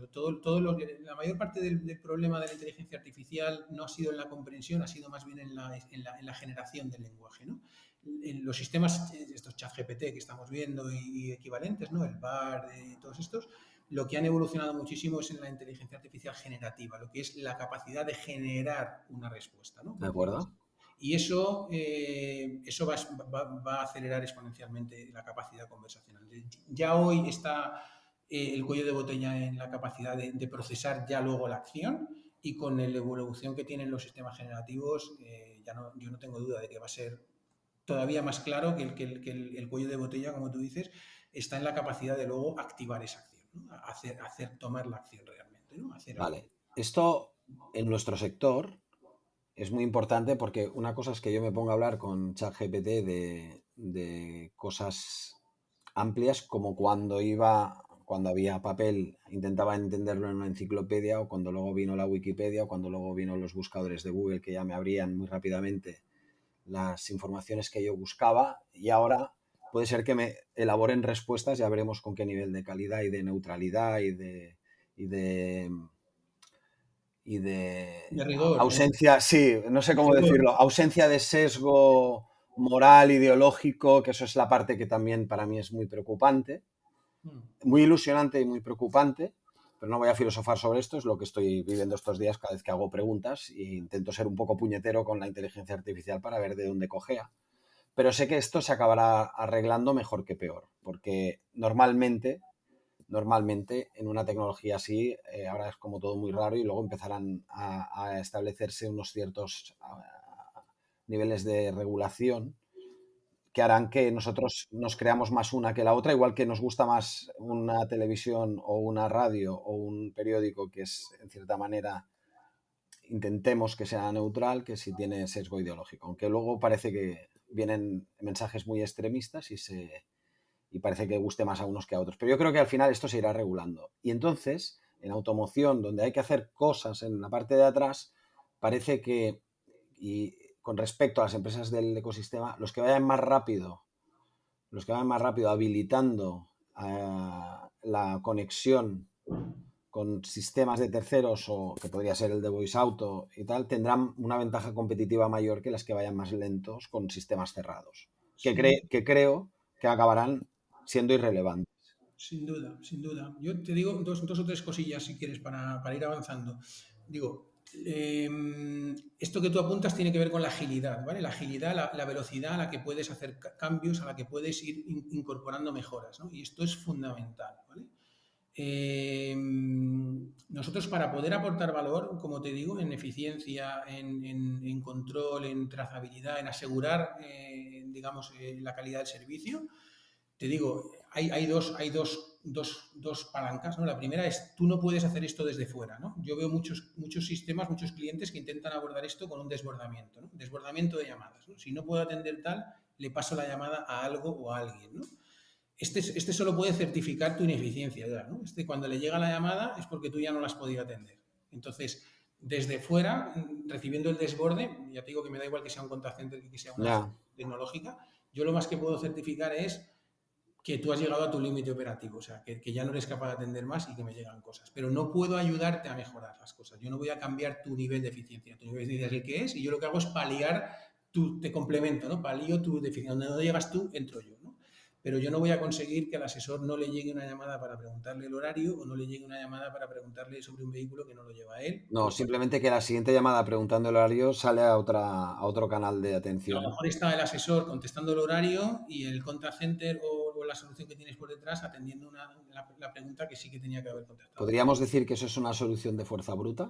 La mayor parte del problema de la inteligencia artificial no ha sido en la comprensión, ha sido más bien en la generación del lenguaje, ¿no? En los sistemas, estos ChatGPT que estamos viendo y equivalentes, ¿no?, el BARD, todos estos, lo que han evolucionado muchísimo es en la inteligencia artificial generativa, lo que es la capacidad de generar una respuesta, ¿no? ¿De acuerdo? Y eso va a acelerar exponencialmente la capacidad conversacional. Ya hoy está el cuello de botella en la capacidad de procesar ya luego la acción, y con la evolución que tienen los sistemas generativos, yo no tengo duda de que va a ser todavía más claro que el cuello de botella, como tú dices, está en la capacidad de luego activar esa acción, ¿no? Tomar la acción realmente, ¿no? Vale. Esto en nuestro sector es muy importante porque una cosa es que yo me ponga a hablar con ChatGPT de cosas amplias, como cuando había papel, intentaba entenderlo en una enciclopedia, o cuando luego vino la Wikipedia, o cuando luego vino los buscadores de Google, que ya me abrían muy rápidamente las informaciones que yo buscaba, y ahora puede ser que me elaboren respuestas, ya veremos con qué nivel de calidad y de neutralidad y de rigor, ausencia, sí, no sé cómo rigor. decirlo, ausencia de sesgo moral, ideológico, que eso es la parte que también para mí es muy preocupante, muy ilusionante y muy preocupante, pero no voy a filosofar sobre esto, es lo que estoy viviendo estos días cada vez que hago preguntas, e intento ser un poco puñetero con la inteligencia artificial para ver de dónde cojea. Pero sé que esto se acabará arreglando mejor que peor, porque normalmente en una tecnología así, ahora es como todo muy raro, y luego empezarán a establecerse unos ciertos niveles de regulación que harán que nosotros nos creamos más una que la otra, igual que nos gusta más una televisión o una radio o un periódico que es, en cierta manera, intentemos que sea neutral, que si tiene sesgo ideológico. Aunque luego parece que vienen mensajes muy extremistas y parece que guste más a unos que a otros. Pero yo creo que al final esto se irá regulando. Y entonces, en automoción, donde hay que hacer cosas en la parte de atrás, parece que, y con respecto a las empresas del ecosistema, los que vayan más rápido habilitando la conexión con sistemas de terceros, o que podría ser el de Voice Auto y tal, tendrán una ventaja competitiva mayor que las que vayan más lentos con sistemas cerrados, Sí. que creo que acabarán siendo irrelevantes. Sin duda, sin duda. Yo te digo dos o tres cosillas, si quieres, para ir avanzando. Digo, esto que tú apuntas tiene que ver con la agilidad, ¿vale? La agilidad, la velocidad a la que puedes hacer cambios, a la que puedes ir incorporando mejoras, ¿no? Y esto es fundamental, ¿vale? Nosotros, para poder aportar valor, como te digo, en eficiencia, en control, en trazabilidad, en asegurar, digamos, la calidad del servicio, te digo, hay dos palancas, ¿no? La primera es, tú no puedes hacer esto desde fuera, ¿no? Yo veo muchos sistemas, muchos clientes que intentan abordar esto con un desbordamiento, ¿no? Desbordamiento de llamadas, ¿no? Si no puedo atender tal, le paso la llamada a algo o a alguien, ¿no? Este solo puede certificar tu ineficiencia ya, ¿no? Cuando le llega la llamada es porque tú ya no la has podido atender. Entonces, desde fuera, recibiendo el desborde, ya te digo que me da igual que sea un contact center que sea una tecnológica, yo lo más que puedo certificar es que tú has llegado a tu límite operativo, o sea, que ya no eres capaz de atender más y que me llegan cosas. Pero no puedo ayudarte a mejorar las cosas. Yo no voy a cambiar tu nivel de eficiencia. Tu nivel de eficiencia es el que es, y yo lo que hago es paliar, te complemento, ¿no? Palío tu deficiencia. Donde no llegas tú, entro yo, ¿no? Pero yo no voy a conseguir que al asesor no le llegue una llamada para preguntarle el horario, o no le llegue una llamada para preguntarle sobre un vehículo que no lo lleva él. No, simplemente que la siguiente llamada preguntando el horario sale a otro canal de A atención. lo mejor está el asesor contestando el horario y el contact center o la solución que tienes por detrás atendiendo la pregunta que sí que tenía que haber contestado. ¿Podríamos decir que eso es una solución de fuerza bruta?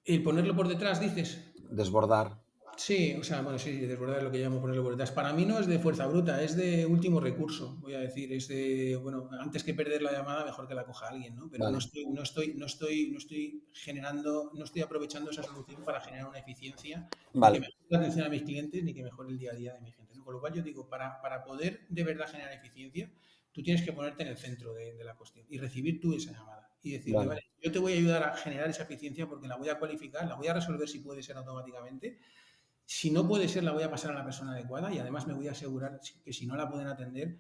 ¿El ponerlo por detrás, dices? Desbordar. Sí, o sea, bueno, sí, desbordar es lo que llamo ponerlo por detrás. Para mí no es de fuerza bruta, es de último recurso, voy a decir. Es de, bueno, antes que perder la llamada, mejor que la coja alguien, ¿no? Pero Vale. no estoy generando, no estoy aprovechando esa solución para generar una eficiencia, ni que mejore la atención a mis clientes, ni que mejore el día a día de mi gente, ¿no? Con lo cual yo digo, para poder de verdad generar eficiencia, tú tienes que ponerte en el centro de la cuestión y recibir tú esa llamada y decirle, Vale. vale, yo te voy a ayudar a generar esa eficiencia porque la voy a cualificar, la voy a resolver si puede ser automáticamente. Si no puede ser, la voy a pasar a la persona adecuada y además me voy a asegurar que si no la pueden atender,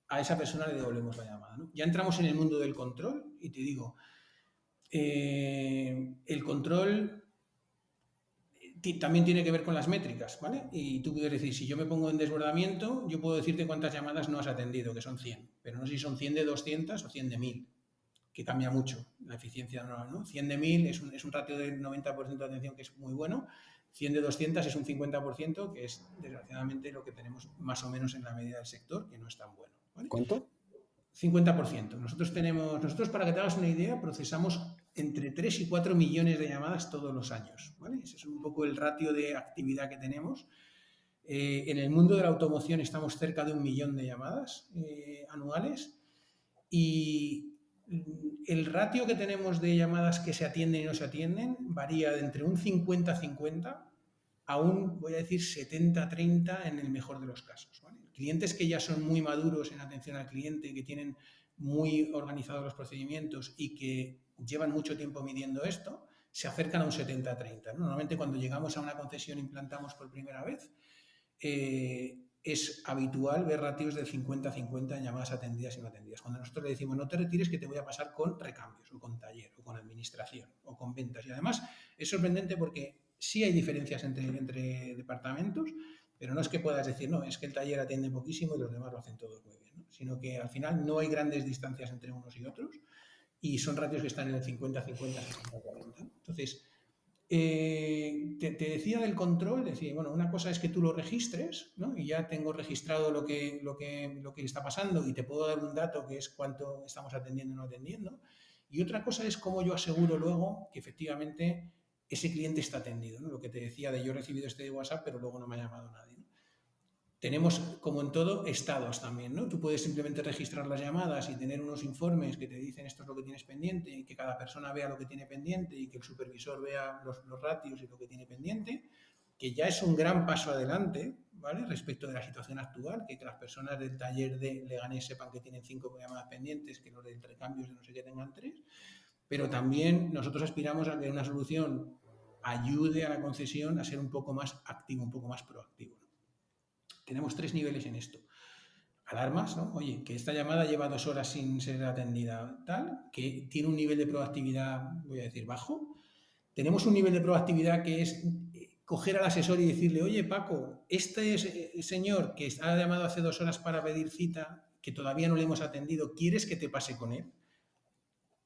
a esa persona le devolvemos la llamada, ¿no? Ya entramos en el mundo del control y te digo, el control también tiene que ver con las métricas, ¿vale? Y tú puedes decir, si yo me pongo en desbordamiento, yo puedo decirte cuántas llamadas no has atendido, que son 100, pero no sé si son 100 de 200 o 100 de 1000, que cambia mucho la eficiencia normal, ¿no? 100 de 1000 es un ratio del 90% de atención que es muy bueno, 100 de 200 es un 50%, que es desgraciadamente lo que tenemos más o menos en la medida del sector, que no es tan bueno, ¿vale? ¿Cuánto? 50%. Nosotros, para que te hagas una idea, procesamos entre 3 y 4 millones de llamadas todos los años, ¿vale? Ese es un poco el ratio de actividad que tenemos. En el mundo de la automoción estamos cerca de 1 millón de llamadas anuales y el ratio que tenemos de llamadas que se atienden y no se atienden varía de entre un 50-50 a un, voy a decir, 70-30 en el mejor de los casos, ¿vale? Clientes que ya son muy maduros en atención al cliente, que tienen muy organizados los procedimientos y que llevan mucho tiempo midiendo esto, se acercan a un 70-30, ¿no? Normalmente cuando llegamos a una concesión e implantamos por primera vez, es habitual ver ratios del 50-50 en llamadas atendidas y no atendidas. Cuando nosotros le decimos, no te retires que te voy a pasar con recambios, o con taller, o con administración, o con ventas. Y además es sorprendente porque sí hay diferencias entre departamentos, pero no es que puedas decir, no, es que el taller atiende poquísimo y los demás lo hacen todos muy bien, ¿no? Sino que al final no hay grandes distancias entre unos y otros y son ratios que están en el 50-50, 60-40. Entonces, te decía del control, decía, bueno, una cosa es que tú lo registres, ¿no? Y ya tengo registrado lo que está pasando y te puedo dar un dato que es cuánto estamos atendiendo o no atendiendo. Y otra cosa es cómo yo aseguro luego que efectivamente ese cliente está atendido, ¿no? Lo que te decía de yo he recibido este de WhatsApp, pero luego no me ha llamado nadie, ¿no? Tenemos, como en todo, estados también, ¿no? Tú puedes simplemente registrar las llamadas y tener unos informes que te dicen esto es lo que tienes pendiente y que cada persona vea lo que tiene pendiente y que el supervisor vea los ratios y lo que tiene pendiente, que ya es un gran paso adelante, ¿vale? Respecto de la situación actual, que las personas del taller de Leganés sepan que tienen 5 llamadas pendientes, que los del recambios de no sé qué tengan 3, pero también nosotros aspiramos a que una solución ayude a la concesión a ser un poco más activo, un poco más proactivo, ¿no? Tenemos 3 niveles en esto. Alarmas, ¿no? Oye, que esta llamada lleva 2 horas sin ser atendida, tal, que tiene un nivel de proactividad, voy a decir, bajo. Tenemos un nivel de proactividad que es coger al asesor y decirle, oye, Paco, este señor que ha llamado hace 2 horas para pedir cita, que todavía no le hemos atendido, ¿quieres que te pase con él?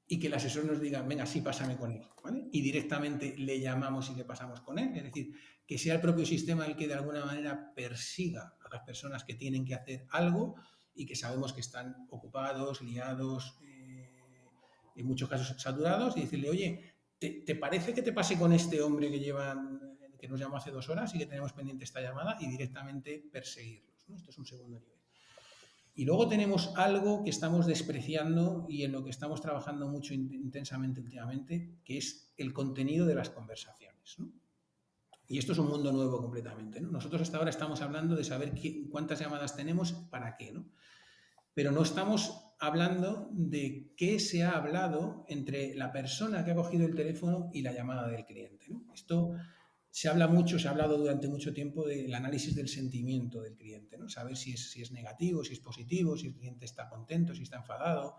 Y que el asesor nos diga, venga, sí, pásame con él, ¿vale? Y directamente le llamamos y le pasamos con él. Es decir, que sea el propio sistema el que de alguna manera persiga a las personas que tienen que hacer algo y que sabemos que están ocupados, liados, en muchos casos saturados, y decirle, oye, ¿te parece que te pase con este hombre que nos llamó hace 2 horas y que tenemos pendiente esta llamada? Y directamente perseguirlos, ¿no? Esto es un segundo nivel. Y luego tenemos algo que estamos despreciando y en lo que estamos trabajando mucho intensamente últimamente, que es el contenido de las conversaciones, ¿no? Y esto es un mundo nuevo completamente, ¿no? Nosotros hasta ahora estamos hablando de saber cuántas llamadas tenemos, para qué, ¿no? Pero no estamos hablando de qué se ha hablado entre la persona que ha cogido el teléfono y la llamada del cliente, ¿no? Esto se ha hablado durante mucho tiempo del análisis del sentimiento del cliente, ¿no? Saber si es negativo, si es positivo, si el cliente está contento, si está enfadado.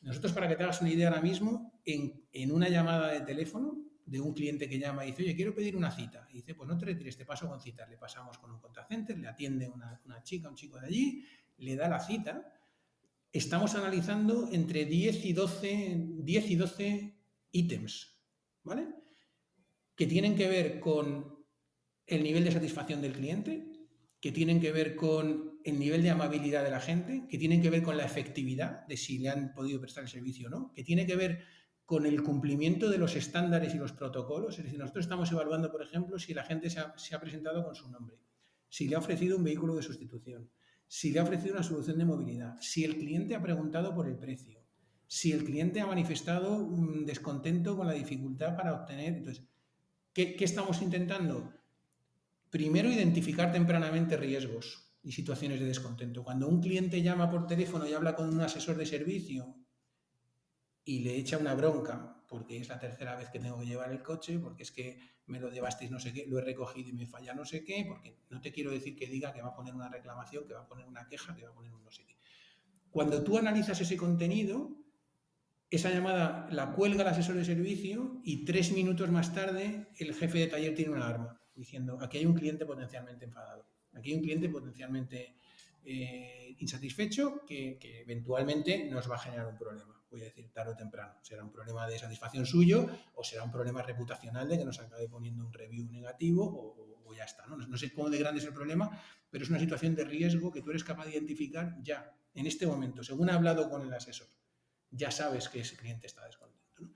Nosotros, para que te hagas una idea ahora mismo, en una llamada de teléfono de un cliente que llama y dice, oye, quiero pedir una cita. Y dice, pues no te retires, te paso con citas. Le pasamos con un contact center, le atiende una chica, un chico de allí, le da la cita. Estamos analizando entre 10 y 12 ítems, ¿vale? Que tienen que ver con el nivel de satisfacción del cliente, que tienen que ver con el nivel de amabilidad de la gente, que tienen que ver con la efectividad de si le han podido prestar el servicio o no, que tiene que ver con el cumplimiento de los estándares y los protocolos. Es decir, nosotros estamos evaluando, por ejemplo, si la gente se ha presentado con su nombre, si le ha ofrecido un vehículo de sustitución, si le ha ofrecido una solución de movilidad, si el cliente ha preguntado por el precio, si el cliente ha manifestado un descontento con la dificultad para obtener. Entonces, ¿qué estamos intentando? Primero, identificar tempranamente riesgos. y situaciones de descontento. Cuando un cliente llama por teléfono y habla con un asesor de servicio y le echa una bronca porque es la tercera vez que tengo que llevar el coche, porque es que me lo llevasteis no sé qué, lo he recogido y me falla no sé qué, porque no te quiero decir que diga que va a poner una reclamación, que va a poner una queja, que va a poner un no sé qué. Cuando tú analizas ese contenido, esa llamada la cuelga el asesor de servicio y 3 minutos más tarde el jefe de taller tiene una alarma diciendo aquí hay un cliente potencialmente enfadado, aquí hay un cliente potencialmente insatisfecho que eventualmente nos va a generar un problema. Voy a decir tarde o temprano. Será un problema de satisfacción suyo o será un problema reputacional de que nos acabe poniendo un review negativo o ya está. No sé cómo de grande es el problema, pero es una situación de riesgo que tú eres capaz de identificar ya, en este momento, según ha hablado con el asesor. Ya sabes que ese cliente está descontento, ¿no?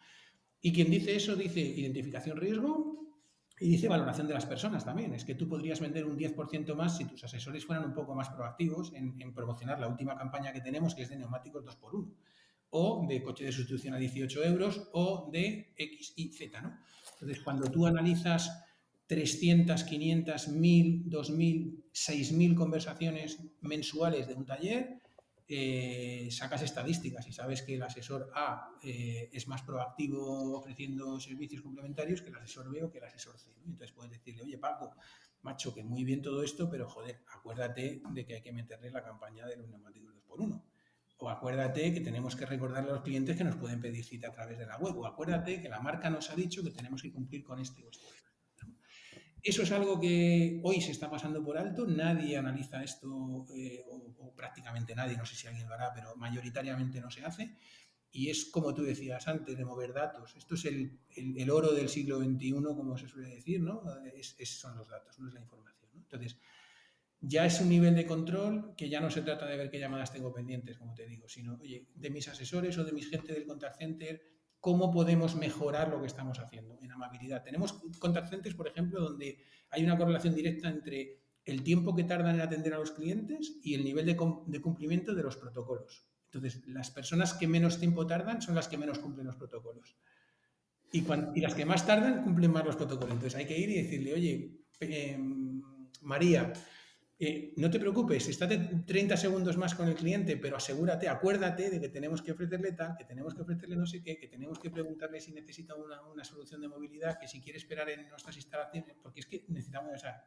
Y quien dice eso dice identificación riesgo y dice valoración de las personas también. Es que tú podrías vender un 10% más si tus asesores fueran un poco más proactivos en promocionar la última campaña que tenemos, que es de neumáticos 2x1, o de coche de sustitución a 18 euros, o de X, Y, Z, ¿no? Entonces, cuando tú analizas 300, 500, 1000, 2000, 6000 conversaciones mensuales de un taller, sacas estadísticas y sabes que el asesor A es más proactivo ofreciendo servicios complementarios que el asesor B o que el asesor C, ¿no? Entonces puedes decirle, oye Paco, macho, que muy bien todo esto, pero joder, acuérdate de que hay que meterle la campaña de los neumáticos 2x1. O acuérdate que tenemos que recordarle a los clientes que nos pueden pedir cita a través de la web. O acuérdate que la marca nos ha dicho que tenemos que cumplir con este o este. Eso es algo que hoy se está pasando por alto, nadie analiza esto, o prácticamente nadie, no sé si alguien lo hará, pero mayoritariamente no se hace. Y es como tú decías antes, de mover datos. Esto es el oro del siglo XXI, como se suele decir, ¿no? Son los datos, no es la información, ¿no? Entonces, ya es un nivel de control que ya no se trata de ver qué llamadas tengo pendientes, como te digo, sino, oye, de mis asesores o de mis gente del contact center, ¿cómo podemos mejorar lo que estamos haciendo en amabilidad? Tenemos contact centers, por ejemplo, donde hay una correlación directa entre el tiempo que tardan en atender a los clientes y el nivel de cumplimiento de los protocolos. Entonces, las personas que menos tiempo tardan son las que menos cumplen los protocolos. Y las que más tardan cumplen más los protocolos. Entonces, hay que ir y decirle, oye, María, no te preocupes, estate 30 segundos más con el cliente, pero asegúrate, acuérdate de que tenemos que ofrecerle tal, que tenemos que ofrecerle no sé qué, que tenemos que preguntarle si necesita una solución de movilidad, que si quiere esperar en nuestras instalaciones, porque es que necesitamos, o sea,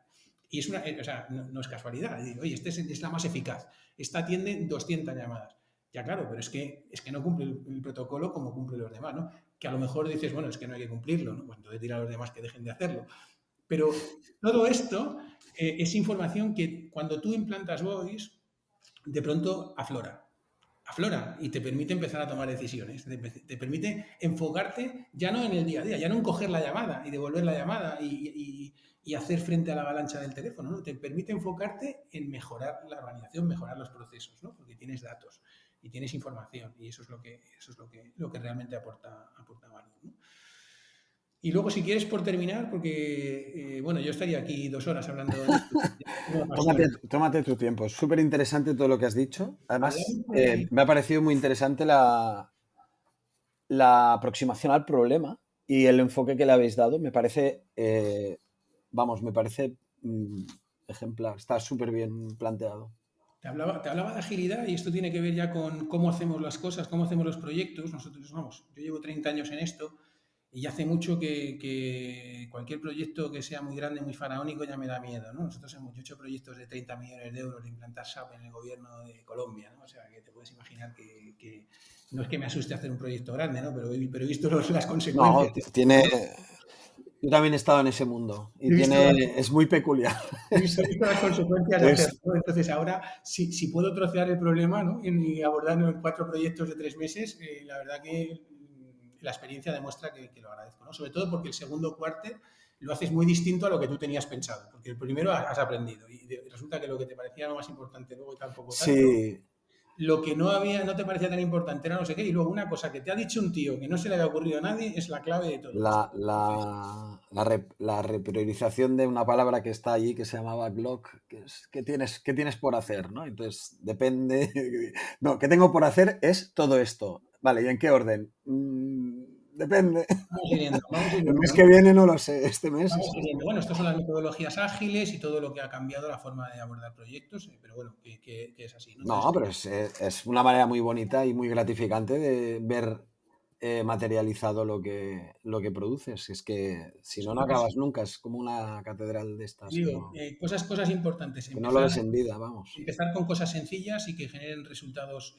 y es no es casualidad. Oye, esta es la más eficaz, esta atiende 200 llamadas. Ya claro, pero es que no cumple el protocolo como cumple los demás, ¿no? Que a lo mejor dices, bueno, es que no hay que cumplirlo, ¿no? Cuando decir a los demás que dejen de hacerlo. Pero todo esto es información que cuando tú implantas Voice, de pronto aflora y te permite empezar a tomar decisiones, te permite enfocarte ya no en el día a día, ya no en coger la llamada y devolver la llamada y hacer frente a la avalancha del teléfono, ¿no? Te permite enfocarte en mejorar la organización, mejorar los procesos, ¿no? Porque tienes datos y tienes información y eso es lo que realmente aporta valor, ¿no? Y luego, si quieres, por terminar, porque, bueno, yo estaría aquí 2 horas hablando de esto. Tómate tu tiempo. Es súper interesante todo lo que has dicho. Además, de... me ha parecido muy interesante la aproximación al problema y el enfoque que le habéis dado. Me parece, ejemplar. Está súper bien planteado. Te hablaba de agilidad y esto tiene que ver ya con cómo hacemos las cosas, cómo hacemos los proyectos. Nosotros, yo llevo 30 años en esto y hace mucho que cualquier proyecto que sea muy grande, muy faraónico, ya me da miedo, ¿no? Nosotros hemos hecho proyectos de 30 millones de euros de implantar SAP en el gobierno de Colombia, ¿no? O sea, que te puedes imaginar que no es que me asuste hacer un proyecto grande, ¿no? Pero he visto las consecuencias. No, yo también he estado en ese mundo y es muy peculiar. He visto las consecuencias de hacerlo, ¿no? Entonces ahora, si puedo trocear el problema, ¿no? Y abordarlo en 4 proyectos de 3 meses, la verdad que la experiencia demuestra que lo agradezco, ¿no? Sobre todo porque el segundo cuarter lo haces muy distinto a lo que tú tenías pensado, porque el primero has aprendido y resulta que lo que te parecía lo más importante luego tampoco tanto. Sí. Lo que no te parecía tan importante era no sé qué, y luego una cosa que te ha dicho un tío que no se le había ocurrido a nadie es la clave de todo. La repriorización de una palabra que está allí que se llama backlog, que es ¿qué tienes por hacer? ¿No? Entonces, depende... No, ¿qué tengo por hacer? Es todo esto. Vale, ¿y en qué orden? Depende. Vamos a ir El mes viendo, que ¿no? viene no lo sé, este mes Vamos sí. viendo. Bueno, estas son las metodologías ágiles y todo lo que ha cambiado la forma de abordar proyectos, pero bueno, que es así, ¿no? No, Entonces, pero es una manera muy bonita y muy gratificante de ver materializado lo que produces. Es que si no, no pues, acabas nunca. Es como una catedral de estas que digo, no, cosas importantes. que no lo ves en vida, vamos. Empezar con cosas sencillas y que generen resultados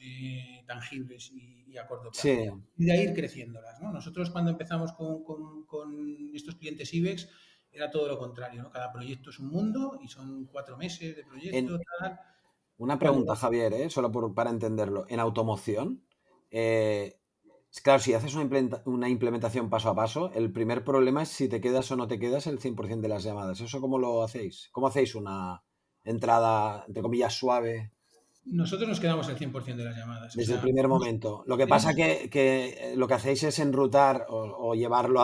tangibles y a corto plazo. Sí, Y de ahí ir creciéndolas, ¿no? Nosotros cuando empezamos con estos clientes IBEX era todo lo contrario, ¿no? Cada proyecto es un mundo y son 4 meses de proyecto, en, tal. una Cuando pregunta, Javier, solo para entenderlo. En automoción, eh, claro, si haces una implementación paso a paso, el primer problema es si te quedas o no te quedas el 100% de las llamadas. ¿Eso cómo lo hacéis? ¿Cómo hacéis una entrada, entre comillas, suave nosotros nos quedamos el 100% de las llamadas. O desde el sea, primer momento? Lo que pasa tenemos, que lo que hacéis es enrutar o llevarlo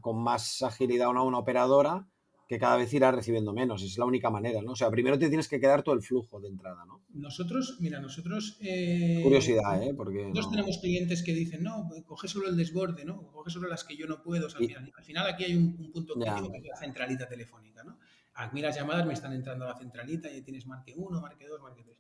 con más agilidad a una operadora que cada vez irá recibiendo menos. Es la única manera, ¿no? O sea, primero te tienes que quedar todo el flujo de entrada, ¿no? mira, nosotros Curiosidad, ¿eh? Porque nosotros no... tenemos clientes que dicen, no, coge solo el desborde, ¿no? Coge solo las que yo no puedo. O sea, Y, al final aquí hay un punto ya. crítico que es la centralita telefónica, ¿no? A mí las llamadas me están entrando a la centralita y tienes marque 1, marque 2, marque 3.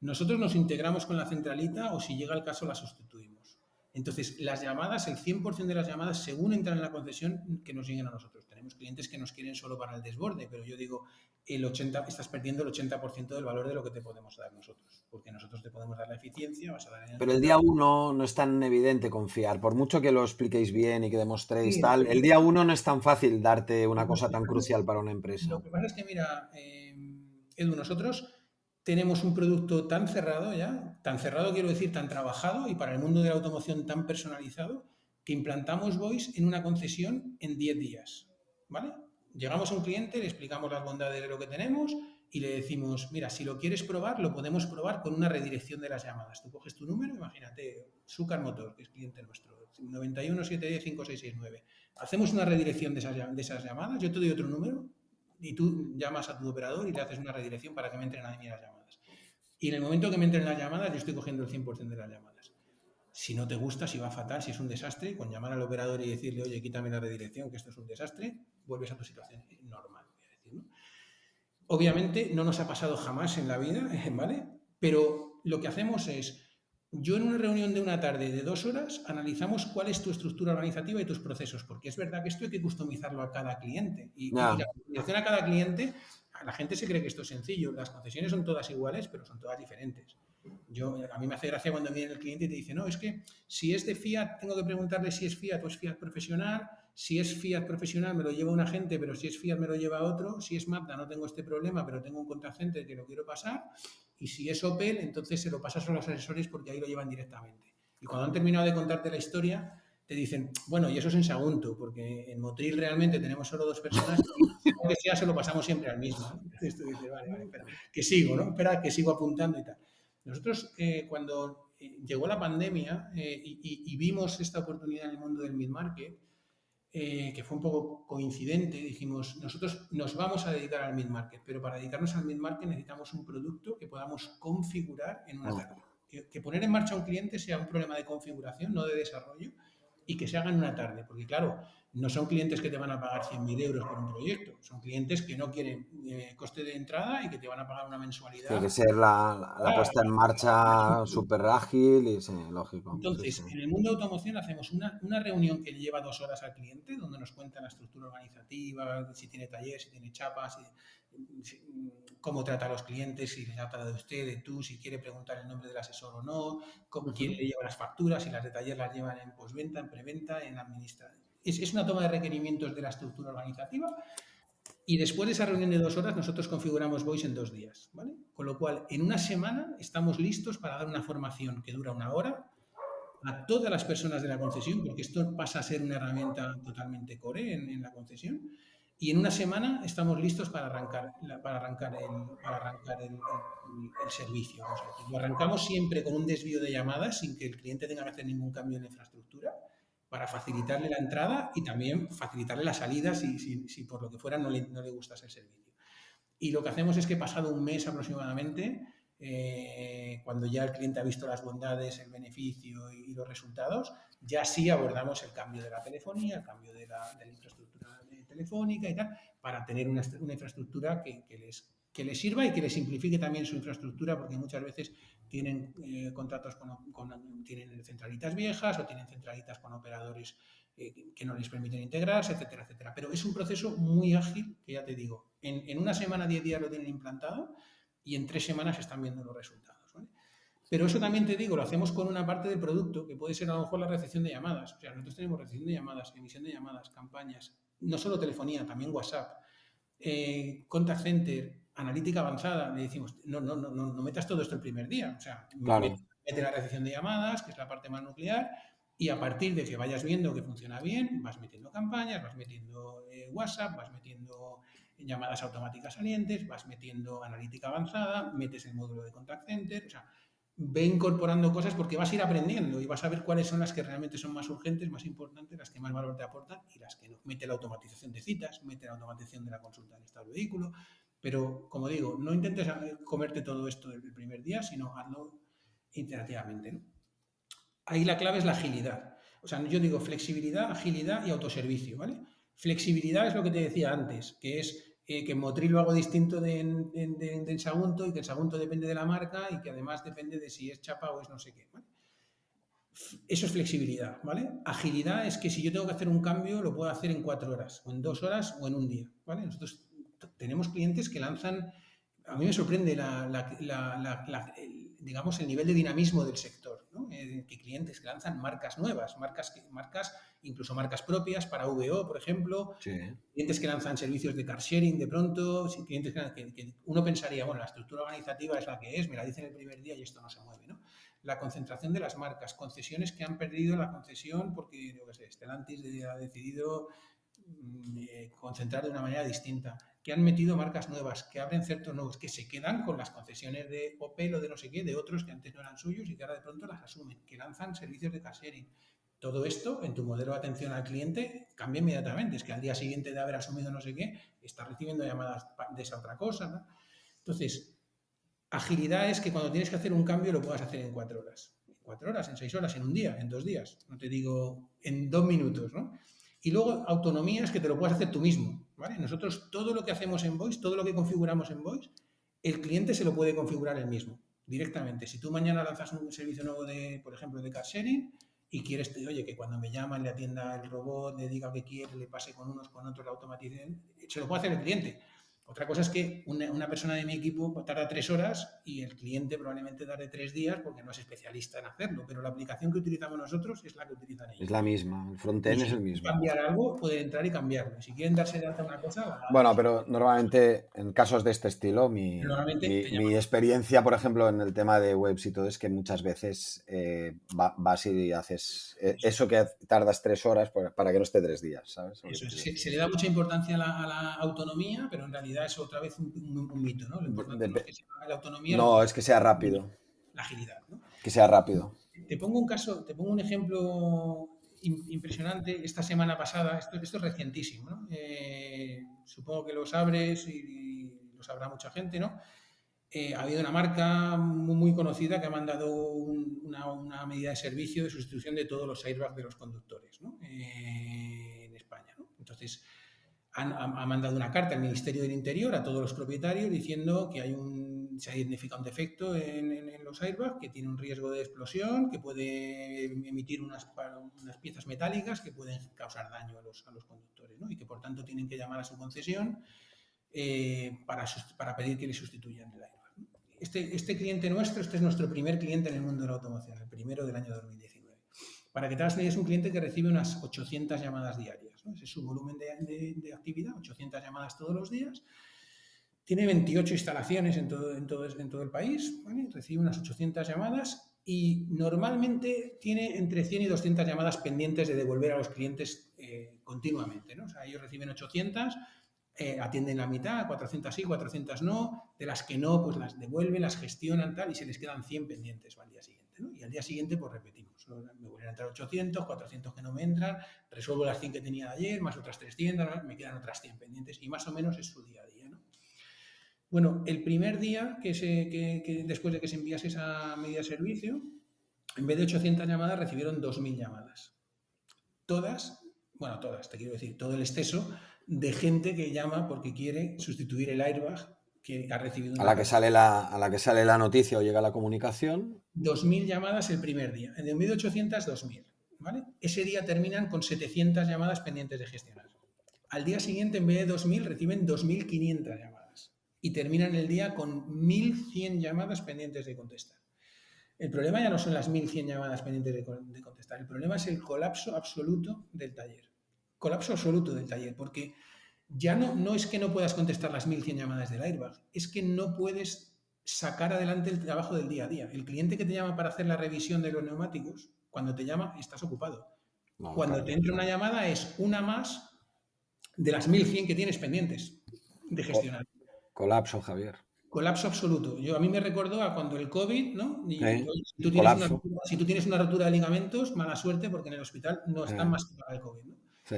Nosotros nos integramos con la centralita o si llega el caso la sustituimos. Entonces, las llamadas, el 100% de las llamadas, según entran en la concesión, que nos lleguen a nosotros. Tenemos clientes que nos quieren solo para el desborde, pero yo digo, estás perdiendo el 80% del valor de lo que te podemos dar nosotros, porque nosotros te podemos dar la eficiencia, vas a dar Pero el energía. día uno no es tan evidente confiar. Por mucho que lo expliquéis bien y que demostréis Sí, tal, el día uno no es tan fácil darte una cosa tan crucial para una lo empresa. que pasa es que, mira, Edu, nosotros tenemos un producto tan cerrado ya, tan cerrado quiero decir, tan trabajado y para el mundo de la automoción tan personalizado, que implantamos Voice en una concesión en 10 días, ¿vale? Llegamos a un cliente, le explicamos las bondades de lo que tenemos y le decimos, mira, si lo quieres probar, lo podemos probar con una redirección de las llamadas. Tú coges tu número, imagínate, Zúcar Motor, que es cliente nuestro, 91 710 5669. Hacemos una redirección de esas llamadas, yo te doy otro número y tú llamas a tu operador y le haces una redirección para que me entren a mí las llamadas. Y en el momento que me entren las llamadas, yo estoy cogiendo el 100% de las llamadas. Si no te gusta, si va fatal, si es un desastre, con llamar al operador y decirle, oye, quítame la redirección, que esto es un desastre, vuelves a tu situación normal. Voy a decir, ¿no? Obviamente no nos ha pasado jamás en la vida, ¿vale? Pero lo que hacemos es, yo en una reunión de una tarde de 2 horas analizamos cuál es tu estructura organizativa y tus procesos, porque es verdad que esto hay que customizarlo a cada cliente. Y la Ya. customización a cada cliente, la gente se cree que esto es sencillo. Las concesiones son todas iguales, pero son todas diferentes. A mí me hace gracia cuando viene el cliente y te dice, no, es que si es de Fiat, tengo que preguntarle si es Fiat o es Fiat profesional. Si es Fiat profesional me lo lleva un agente, pero si es Fiat me lo lleva otro. Si es Mazda no tengo este problema, pero tengo un contact center que lo quiero pasar. Y si es Opel, entonces se lo pasas a los asesores porque ahí lo llevan directamente. Y cuando han terminado de contarte la historia, te dicen, bueno, y eso es en Sagunto, porque en Motril realmente tenemos solo 2 personas y aunque sea se lo pasamos siempre al mismo, ¿no? Entonces tú dices, vale, espera, que sigo, ¿no? Espera, que sigo apuntando y tal. Nosotros, cuando llegó la pandemia y vimos esta oportunidad en el mundo del mid-market, que fue un poco coincidente, dijimos, nosotros nos vamos a dedicar al mid-market, pero para dedicarnos al mid-market necesitamos un producto que podamos configurar en una tarde. Que poner en marcha a un cliente sea un problema de configuración, no de desarrollo, y que se haga en una tarde. Porque claro, no son clientes que te van a pagar 100.000 euros por un proyecto, son clientes que no quieren coste de entrada y que te van a pagar una Tiene que mensualidad. ser la puesta en marcha súper ágil y sí, lógico. Sí, sí. Entonces, en el mundo de automoción hacemos una reunión que lleva 2 horas al cliente, donde nos cuenta la estructura organizativa, si tiene taller, si tiene chapas, cómo trata a los clientes, si les trata de usted, de tú, si quiere preguntar el nombre del asesor o no, quién le lleva las facturas, si las de taller las llevan en postventa, en preventa, en administración. Es una toma de requerimientos de la estructura organizativa. Y después de esa reunión de 2 horas, nosotros configuramos Voice en 2 días, ¿vale? Con lo cual, en una semana estamos listos para dar una formación que dura 1 hora a todas las personas de la concesión, porque esto pasa a ser una herramienta totalmente core en la concesión. Y en una semana estamos listos para arrancar el servicio. Vamos a decir. Lo arrancamos siempre con un desvío de llamadas sin que el cliente tenga que hacer ningún cambio en la infraestructura para facilitarle la entrada y también facilitarle la salida si por lo que fuera no le gusta el servicio. Y lo que hacemos es que pasado un mes aproximadamente cuando ya el cliente ha visto las bondades, el beneficio y los resultados, ya sí abordamos el cambio de la telefonía, el cambio de la infraestructura telefónica y tal, para tener una infraestructura que les sirva y que les simplifique también su infraestructura, porque muchas veces tienen contratos tienen centralitas viejas o tienen centralitas con operadores que no les permiten integrarse, etcétera, etcétera. Pero es un proceso muy ágil, que ya te digo, en una semana, 10 días lo tienen implantado y en 3 semanas están viendo los resultados, ¿vale? Pero eso también te digo, lo hacemos con una parte del producto, que puede ser a lo mejor la recepción de llamadas. O sea, nosotros tenemos recepción de llamadas, emisión de llamadas, campañas, no solo telefonía, también WhatsApp, contact center, analítica avanzada. Le decimos, no metas todo esto el primer día. O sea, Claro. mete la recepción de llamadas, que es la parte más nuclear, y a partir de que vayas viendo que funciona bien, vas metiendo campañas, vas metiendo WhatsApp, vas metiendo llamadas automáticas salientes, vas metiendo analítica avanzada, metes el módulo de contact center, o sea, ve incorporando cosas porque vas a ir aprendiendo y vas a ver cuáles son las que realmente son más urgentes, más importantes, las que más valor te aportan y las que no. Mete la automatización de citas, mete la automatización de la consulta del estado del vehículo, pero como digo, no intentes comerte todo esto el primer día, sino hazlo iterativamente, ¿no? Ahí la clave es la agilidad. O sea, yo digo flexibilidad, agilidad y autoservicio, ¿vale? Flexibilidad es lo que te decía antes, que es que en Motril lo hago distinto de en Sagunto y que el Sagunto depende de la marca y que además depende de si es chapa o es no sé qué, ¿vale? Eso es flexibilidad, ¿vale? Agilidad es que si yo tengo que hacer un cambio lo puedo hacer en 4 horas, o en 2 horas o en un día, ¿vale? Nosotros tenemos clientes que lanzan, a mí me sorprende digamos, el nivel de dinamismo del sector, ¿no? Que clientes que lanzan marcas nuevas, marcas incluso marcas propias para VO, por ejemplo, Sí. clientes que lanzan servicios de car sharing de pronto, clientes que uno pensaría, bueno, la estructura organizativa es la que es, me la dicen el primer día y esto no se mueve, ¿no? La concentración de las marcas, concesiones que han perdido la concesión porque, yo qué sé, Stellantis ha decidido concentrar de una manera distinta, que han metido marcas nuevas, que abren ciertos nuevos, que se quedan con las concesiones de Opel o de no sé qué, de otros que antes no eran suyos y que ahora de pronto las asumen, que lanzan servicios de car sharing. Todo esto en tu modelo de atención al cliente cambia inmediatamente. Es que al día siguiente de haber asumido no sé qué, estás recibiendo llamadas de esa otra cosa, ¿no? Entonces, agilidad es que cuando tienes que hacer un cambio lo puedas hacer en 4 horas. En 4 horas, en 6 horas, en un día, en 2 días. No te digo en 2 minutos, ¿no? Y luego autonomía es que te lo puedes hacer tú mismo, ¿vale? Nosotros todo lo que hacemos en Voice, todo lo que configuramos en Voice, el cliente se lo puede configurar él mismo, directamente. Si tú mañana lanzas un servicio nuevo de, por ejemplo, de car sharing y quieres, oye, que cuando me llaman le atienda el robot, le diga lo que quiere, le pase con unos, con otros, la automatización, se lo puede hacer el cliente. Otra cosa es que una persona de mi equipo tarda 3 horas y el cliente probablemente tarde 3 días porque no es especialista en hacerlo, pero la aplicación que utilizamos nosotros es la que utilizan ellos. Es la misma, el Y frontend es si el quieren mismo. cambiar algo, pueden entrar y cambiarlo. Si quieren darse de alta una cosa, Bueno, pero normalmente en casos de este estilo, normalmente te mi llaman. experiencia, por ejemplo, en el tema de webs y todo, es que muchas veces vas y haces eso que tardas 3 horas para que no esté 3 días, ¿sabes? Eso se le da mucha importancia a la autonomía, pero en realidad es otra vez un mito, ¿no? Lo importante no es que sea la autonomía, lo No, es importante que sea es rápido, la agilidad, ¿no? que sea rápido. Te pongo un caso, te pongo un ejemplo impresionante. Esta semana pasada, esto es recientísimo, ¿no? Supongo que lo sabres y lo sabrá mucha gente, ¿no? Ha habido una marca muy conocida que ha mandado una medida de servicio de sustitución de todos los airbags de los conductores, ¿no? En España, ¿no? Entonces, ha mandado una carta al Ministerio del Interior a todos los propietarios diciendo que se ha identificado un defecto en los airbags, que tiene un riesgo de explosión, que puede emitir unas piezas metálicas que pueden causar daño a los conductores, ¿no? Y que por tanto tienen que llamar a su concesión para pedir que le sustituyan el airbag. Este cliente nuestro, este es nuestro primer cliente en el mundo de la automoción, el primero del año 2019. Para que te hagas una idea, es un cliente que recibe unas 800 llamadas diarias, ¿no? Ese es su volumen de actividad, 800 llamadas todos los días. Tiene 28 instalaciones en todo el país, ¿vale? Recibe unas 800 llamadas y normalmente tiene entre 100 y 200 llamadas pendientes de devolver a los clientes continuamente, ¿no? O sea, ellos reciben 800, atienden la mitad, 400 sí, 400 no, de las que no, pues las devuelven, las gestionan tal y se les quedan 100 pendientes al día siguiente, ¿no? Y al día siguiente pues repetimos, ¿no? Me vuelven a entrar 800, 400 que no me entran, resuelvo las 100 que tenía de ayer, más otras 300, me quedan otras 100 pendientes y más o menos es su día a día, ¿no? Bueno, el primer día que después de que se enviase esa medida de servicio, en vez de 800 llamadas, recibieron 2.000 llamadas. Todas, te quiero decir, todo el exceso de gente que llama porque quiere sustituir el airbag que ha recibido a la que sale la noticia o llega la comunicación. 2.000 llamadas el primer día. En vez de 800, 2.000. ¿Vale? Ese día terminan con 700 llamadas pendientes de gestionar. Al día siguiente, en vez de 2.000, reciben 2.500 llamadas. Y terminan el día con 1.100 llamadas pendientes de contestar. El problema ya no son las 1.100 llamadas pendientes de contestar. El problema es el colapso absoluto del taller. Colapso absoluto del taller, porque ya no es que no puedas contestar las 1.100 llamadas del airbag, es que no puedes sacar adelante el trabajo del día a día. El cliente que te llama para hacer la revisión de los neumáticos, cuando te llama, estás ocupado. Cuando te entra una llamada es una más de las 1.100 que tienes pendientes de gestionar. Colapso, Javier. Colapso absoluto. A mí me recordó a cuando el COVID, ¿no? Si tú tienes una rotura de ligamentos, mala suerte porque en el hospital no están más que para el COVID, ¿no? Sí.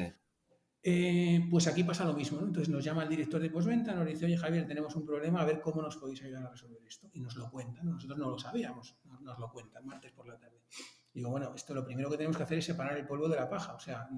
Pues aquí pasa lo mismo, ¿no? Entonces nos llama el director de postventa, nos dice, oye Javier, tenemos un problema, a ver cómo nos podéis ayudar a resolver esto. Y nos lo cuentan, nosotros no lo sabíamos, nos lo cuentan martes por la tarde. Digo, bueno, esto lo primero que tenemos que hacer es separar el polvo de la paja. O sea,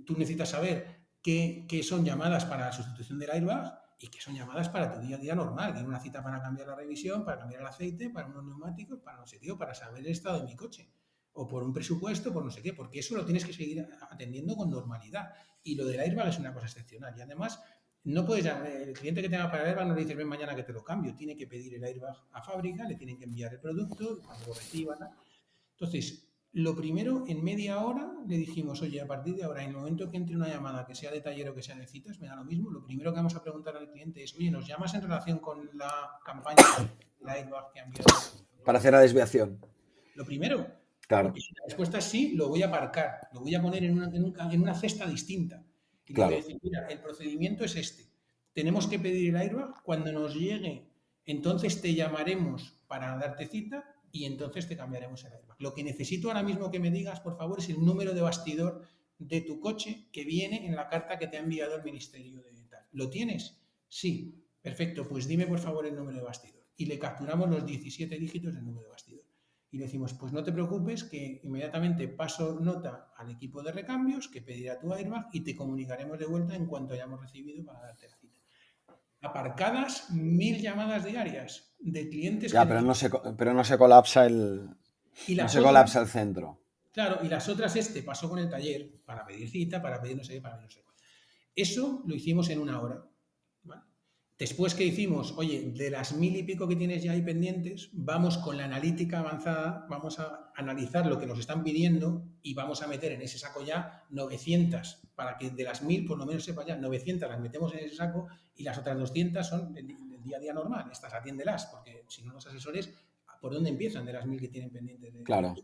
tú necesitas saber qué son llamadas para la sustitución del airbag y qué son llamadas para tu día a día normal, que es una cita para cambiar la revisión, para cambiar el aceite, para unos neumáticos, para no sé qué, para saber el estado de mi coche. O por un presupuesto, por no sé qué, porque eso lo tienes que seguir atendiendo con normalidad. Y lo del airbag es una cosa excepcional. Y además, no puedes llamar, el cliente que tenga para el airbag no le dices, ven mañana que te lo cambio. Tiene que pedir el airbag a fábrica, le tienen que enviar el producto, cuando lo reciban. Entonces, lo primero, en media hora, le dijimos, oye, a partir de ahora, en el momento que entre una llamada, que sea de taller o que sea de citas, me da lo mismo. Lo primero que vamos a preguntar al cliente es, oye, ¿nos llamas en relación con la campaña del airbag que ha enviado? Para hacer la desviación. Lo primero. Claro. Porque si la respuesta es sí, lo voy a aparcar, lo voy a poner en una cesta distinta. Y claro. Le voy a decir, mira, el procedimiento es este. Tenemos que pedir el airbag, cuando nos llegue, entonces te llamaremos para darte cita y entonces te cambiaremos el airbag. Lo que necesito ahora mismo que me digas, por favor, es el número de bastidor de tu coche que viene en la carta que te ha enviado el Ministerio de tal. ¿Lo tienes? Sí. Perfecto, pues dime por favor el número de bastidor. Y le capturamos los 17 dígitos del número de bastidor. Y le decimos, pues no te preocupes, que inmediatamente paso nota al equipo de recambios que pedirá tu airbag y te comunicaremos de vuelta en cuanto hayamos recibido para darte la cita. Aparcadas 1.000 llamadas diarias de clientes. Ya, pero no se colapsa el centro. Claro, y las otras pasó con el taller para pedir cita, para pedir no sé qué, para pedir no sé qué. Eso lo hicimos en una hora. ¿Vale? Después que hicimos, oye, de las 1.000 y pico que tienes ya ahí pendientes, vamos con la analítica avanzada, vamos a analizar lo que nos están pidiendo y vamos a meter en ese saco ya 900, para que de las 1.000 por lo menos sepa ya, 900 las metemos en ese saco y las otras 200 son del día a día normal. Estas atiéndelas, porque si no los asesores, ¿por dónde empiezan de las 1.000 que tienen pendientes? Claro.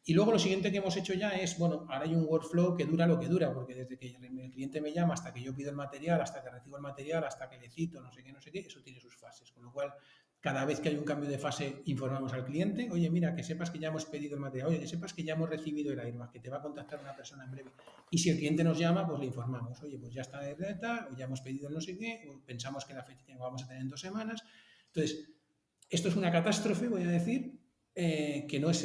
Y luego lo siguiente que hemos hecho ya es, bueno, ahora hay un workflow que dura lo que dura, porque desde que el cliente me llama hasta que yo pido el material, hasta que recibo el material, hasta que le cito, no sé qué, eso tiene sus fases. Con lo cual, cada vez que hay un cambio de fase, informamos al cliente, oye, mira, que sepas que ya hemos pedido el material, oye, que sepas que ya hemos recibido el airbag, que te va a contactar una persona en breve. Y si el cliente nos llama, pues le informamos, oye, pues ya está de data, o ya hemos pedido el no sé qué, o pensamos que la fecha que vamos a tener en 2 semanas. Entonces, esto es una catástrofe, voy a decir, que no es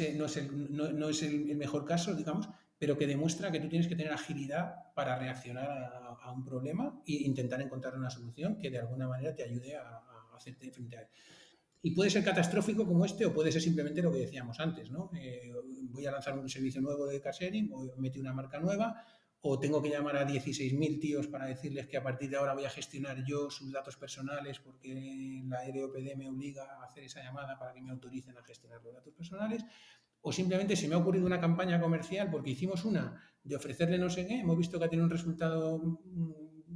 el mejor caso, digamos, pero que demuestra que tú tienes que tener agilidad para reaccionar a un problema e intentar encontrar una solución que de alguna manera te ayude a hacerte frente a él. Y puede ser catastrófico como este o puede ser simplemente lo que decíamos antes, ¿no? Voy a lanzar un servicio nuevo de car sharing o metí una marca nueva o tengo que llamar a 16.000 tíos para decirles que a partir de ahora voy a gestionar yo sus datos personales porque la LOPD me obliga a hacer esa llamada para que me autoricen a gestionar los datos personales, o simplemente se me ha ocurrido una campaña comercial porque hicimos una de ofrecerle no sé qué, hemos visto que ha tenido un resultado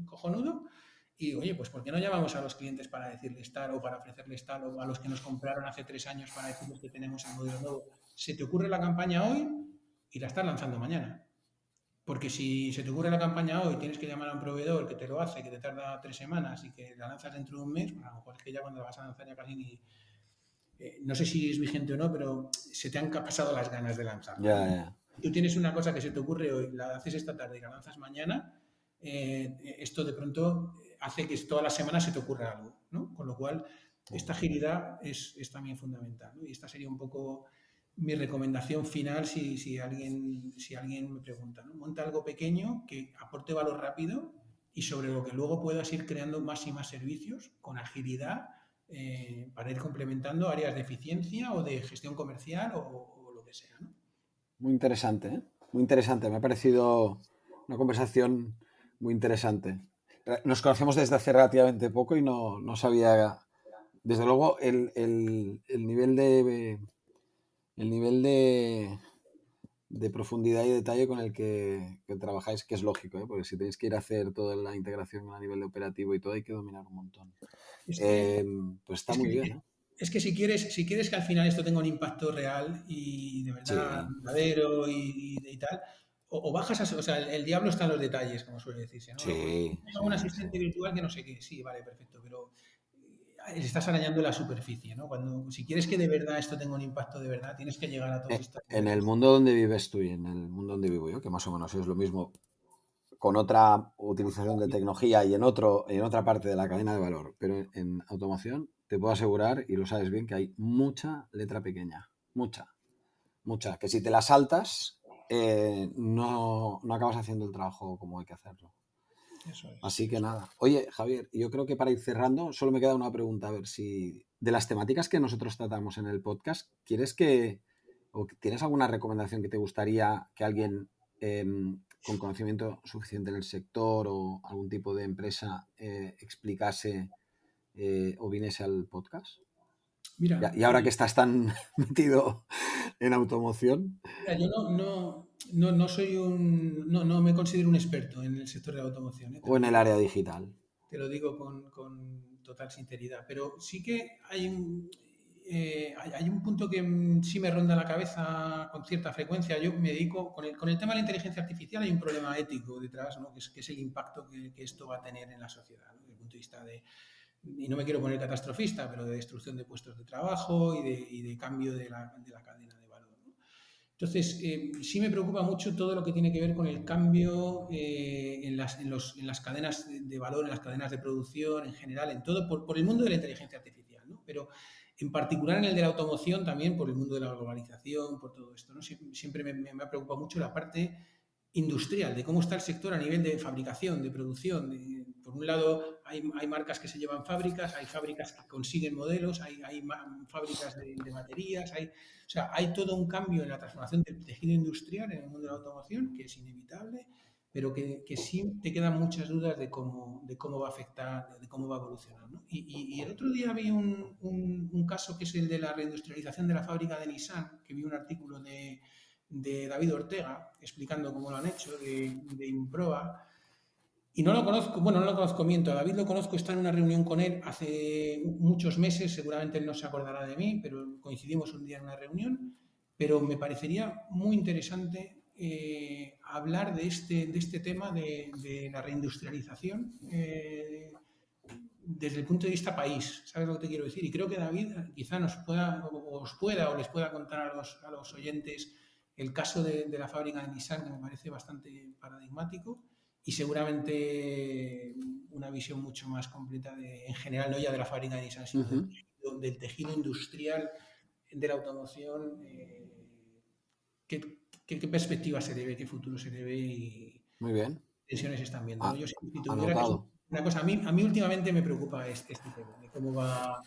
cojonudo y, oye, pues ¿por qué no llamamos a los clientes para decirles tal o para ofrecerles tal o a los que nos compraron hace 3 años para decirles que tenemos el modelo nuevo? Se te ocurre la campaña hoy y la estás lanzando mañana. Porque si se te ocurre la campaña hoy, tienes que llamar a un proveedor que te lo hace, que te tarda 3 semanas y que la lanzas dentro de un mes, pues a lo mejor es que ya cuando la vas a lanzar ya casi ni... no sé si es vigente o no, pero se te han pasado las ganas de lanzar. Ya. Tú tienes una cosa que se te ocurre hoy, la haces esta tarde y la lanzas mañana, esto de pronto hace que todas las semanas se te ocurra algo, ¿no? Con lo cual, esta agilidad es también fundamental, ¿no? Y esta sería un poco mi recomendación final si alguien me pregunta, ¿no? Monta algo pequeño que aporte valor rápido y sobre lo que luego puedas ir creando más y más servicios con agilidad para ir complementando áreas de eficiencia o de gestión comercial o lo que sea, ¿no? Muy interesante, ¿eh? Muy interesante. Me ha parecido una conversación muy interesante. Nos conocemos desde hace relativamente poco y no sabía, desde luego, el nivel de profundidad y detalle con el que trabajáis, que es lógico, ¿eh? Porque si tenéis que ir a hacer toda la integración a nivel de operativo y todo, hay que dominar un montón. Es que, Pues está es muy que, bien, ¿eh? es que si quieres que al final esto tenga un impacto real y de verdad Sí, verdadero y tal, o bajas o sea, el diablo está en los detalles, como suele decirse, ¿no? Pues sí, tengo sí, un sí. asistente virtual que no sé qué, sí, vale, perfecto, pero estás arañando la superficie, ¿no? Si quieres que de verdad esto tenga un impacto de verdad, tienes que llegar a todos estos En el niveles. mundo donde vives tú y en el mundo donde vivo yo, que más o menos es lo mismo, con otra utilización de tecnología y en otra parte de la cadena de valor, pero en automoción te puedo asegurar, y lo sabes bien, que hay mucha letra pequeña, mucha, que si te la saltas no acabas haciendo el trabajo como hay que hacerlo. Eso es. Así que nada. Oye, Javier, yo creo que para ir cerrando, solo me queda una pregunta, a ver si de las temáticas que nosotros tratamos en el podcast, o tienes alguna recomendación que te gustaría que alguien con conocimiento suficiente en el sector o algún tipo de empresa explicase o viniese al podcast? Mira, Y ahora que estás tan metido en automoción mira, yo no soy no me considero un experto en el sector de la automoción, te o lo en el digo. área digital. Te lo digo con total sinceridad, pero sí que hay un punto que sí me ronda la cabeza con cierta frecuencia. Yo me dedico, con el tema de la inteligencia artificial hay un problema ético detrás, ¿no? Que es el impacto que esto va a tener en la sociedad, ¿no? Desde el punto de vista y no me quiero poner catastrofista, pero de destrucción de puestos de trabajo y de cambio de la cadena de valor, ¿no? Entonces, sí me preocupa mucho todo lo que tiene que ver con el cambio en las cadenas de valor, en las cadenas de producción, en general, en todo, por el mundo de la inteligencia artificial, ¿no? Pero en particular en el de la automoción, también por el mundo de la globalización, por todo esto, ¿no? Siempre me ha preocupado mucho la parte industrial, de cómo está el sector a nivel de fabricación, de producción. Por un lado, hay marcas que se llevan fábricas, hay fábricas que consiguen modelos, hay fábricas de baterías, o sea, hay todo un cambio en la transformación del tejido industrial en el mundo de la automoción que es inevitable, pero que sí te quedan muchas dudas de cómo va a afectar, de cómo va a evolucionar, ¿no? Y el otro día vi un caso que es el de la reindustrialización de la fábrica de Nissan, que vi un artículo de David Ortega explicando cómo lo han hecho, de Improba. Y no lo conozco, bueno, no lo conozco, miento. A David lo conozco, está en una reunión con él hace muchos meses, seguramente él no se acordará de mí, pero coincidimos un día en una reunión. Pero me parecería muy interesante hablar de este tema de la reindustrialización desde el punto de vista país. ¿Sabes lo que te quiero decir? Y creo que David quizá nos pueda, o les pueda contar a los oyentes el caso de la fábrica de Nissan, que me parece bastante paradigmático, y seguramente una visión mucho más completa en general, no ya de la fábrica de Nissan, sino del tejido industrial de la automoción. ¿Qué perspectiva se debe, qué futuro se debe y Muy bien. qué tensiones se están viendo, ¿no? Yo, si tuviera que Anotado. una cosa, a mí últimamente me preocupa este tema, de cómo va a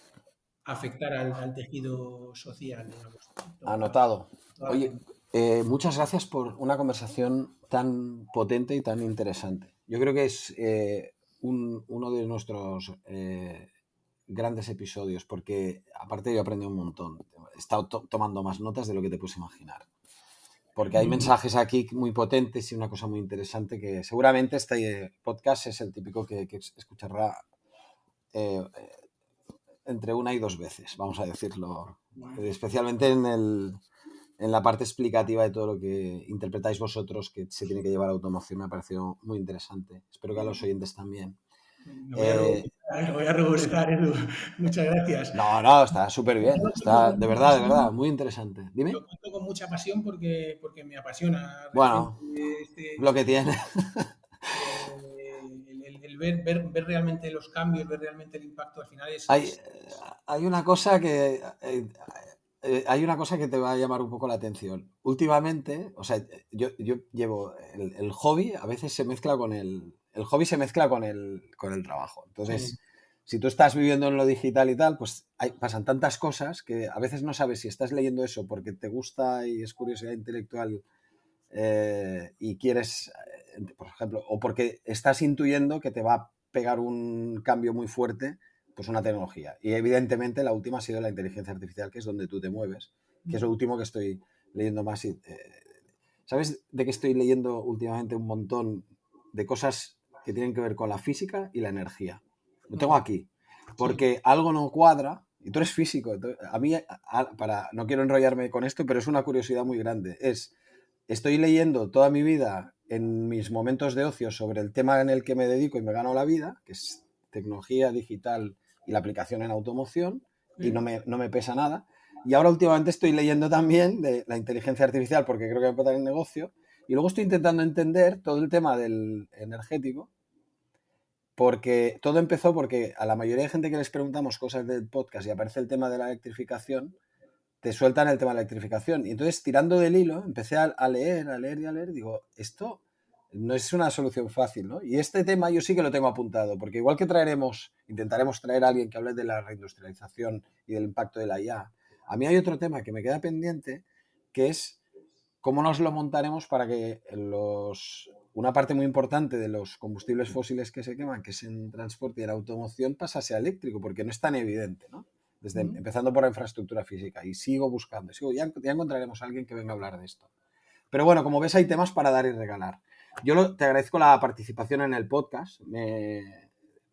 afectar al tejido social, digamos, Anotado. toda la Oye, tecnología. muchas gracias por una conversación tan potente y tan interesante. Yo creo que es uno de nuestros grandes episodios, porque aparte yo aprendí un montón. He estado tomando más notas de lo que te puedes imaginar. Porque hay mensajes aquí muy potentes y una cosa muy interesante que seguramente este podcast es el típico que escuchará entre una y dos veces, vamos a decirlo. Especialmente en la parte explicativa de todo lo que interpretáis vosotros, que se tiene que llevar a automoción, me ha parecido muy interesante. Espero que a los oyentes también. Lo voy a ruborizar, Edu. Muchas gracias. No, está súper bien. Está de verdad, muy interesante. Dime. Lo cuento con mucha pasión porque me apasiona realmente Bueno, lo que tiene. el ver realmente los cambios, ver realmente el impacto al final Hay una cosa que... hay una cosa que te va a llamar un poco la atención. Últimamente, o sea, yo llevo el hobby, a veces se mezcla con el hobby se mezcla con el trabajo. Entonces, si tú estás viviendo en lo digital y tal, pues pasan tantas cosas que a veces no sabes si estás leyendo eso porque te gusta y es curiosidad intelectual y quieres, por ejemplo, o porque estás intuyendo que te va a pegar un cambio muy fuerte, pues una tecnología. Y evidentemente la última ha sido la inteligencia artificial, que es donde tú te mueves, que es lo último que estoy leyendo más. ¿Sabes de qué estoy leyendo últimamente un montón de cosas que tienen que ver con la física y la energía? Lo tengo aquí, porque algo no cuadra, y tú eres físico. A mí, no quiero enrollarme con esto, pero es una curiosidad muy grande. Estoy leyendo toda mi vida en mis momentos de ocio sobre el tema en el que me dedico y me gano la vida, que es tecnología digital y la aplicación en automoción, y no me pesa nada. Y ahora últimamente estoy leyendo también de la inteligencia artificial porque creo que va a empezar el negocio, y luego estoy intentando entender todo el tema del energético, porque todo empezó porque a la mayoría de gente que les preguntamos cosas del podcast y aparece el tema de la electrificación, te sueltan el tema de la electrificación. Y entonces, tirando del hilo, empecé a leer, digo, esto no es una solución fácil, ¿no? Y este tema yo sí que lo tengo apuntado, porque igual que intentaremos traer a alguien que hable de la reindustrialización y del impacto de la IA, a mí hay otro tema que me queda pendiente, que es cómo nos lo montaremos para que una parte muy importante de los combustibles fósiles que se queman, que es en transporte y en automoción, pasase a eléctrico, porque no es tan evidente, ¿no? Empezando por la infraestructura física, y sigo buscando, ya encontraremos a alguien que venga a hablar de esto. Pero bueno, como ves, hay temas para dar y regalar. Yo te agradezco la participación en el podcast, me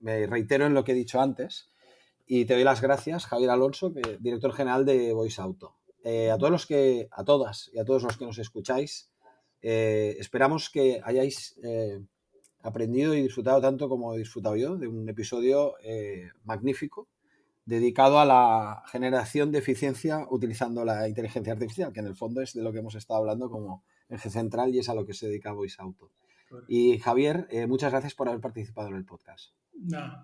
reitero en lo que he dicho antes, y te doy las gracias, Javier Alonso, director general de Voice Auto. A todas y a todos los que nos escucháis, esperamos que hayáis aprendido y disfrutado tanto como he disfrutado yo de un episodio magnífico, dedicado a la generación de eficiencia utilizando la inteligencia artificial, que en el fondo es de lo que hemos estado hablando como eje central y es a lo que se dedica Voice Auto. Y Javier, muchas gracias por haber participado en el podcast.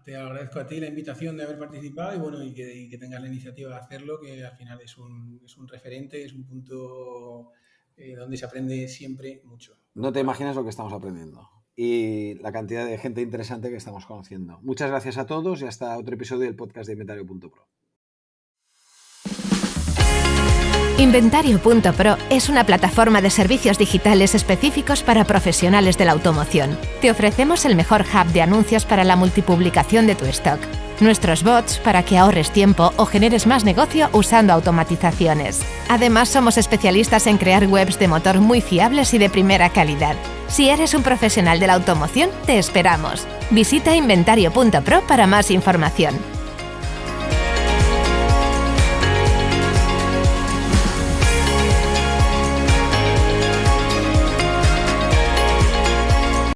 Te agradezco a ti la invitación de haber participado y que tengas la iniciativa de hacerlo, que al final es un referente, es un punto donde se aprende siempre mucho. No te imaginas lo que estamos aprendiendo y la cantidad de gente interesante que estamos conociendo. Muchas gracias a todos y hasta otro episodio del podcast de Inventario.pro. Inventario.pro es una plataforma de servicios digitales específicos para profesionales de la automoción. Te ofrecemos el mejor hub de anuncios para la multipublicación de tu stock, nuestros bots para que ahorres tiempo o generes más negocio usando automatizaciones. Además, somos especialistas en crear webs de motor muy fiables y de primera calidad. Si eres un profesional de la automoción, te esperamos. Visita Inventario.pro para más información.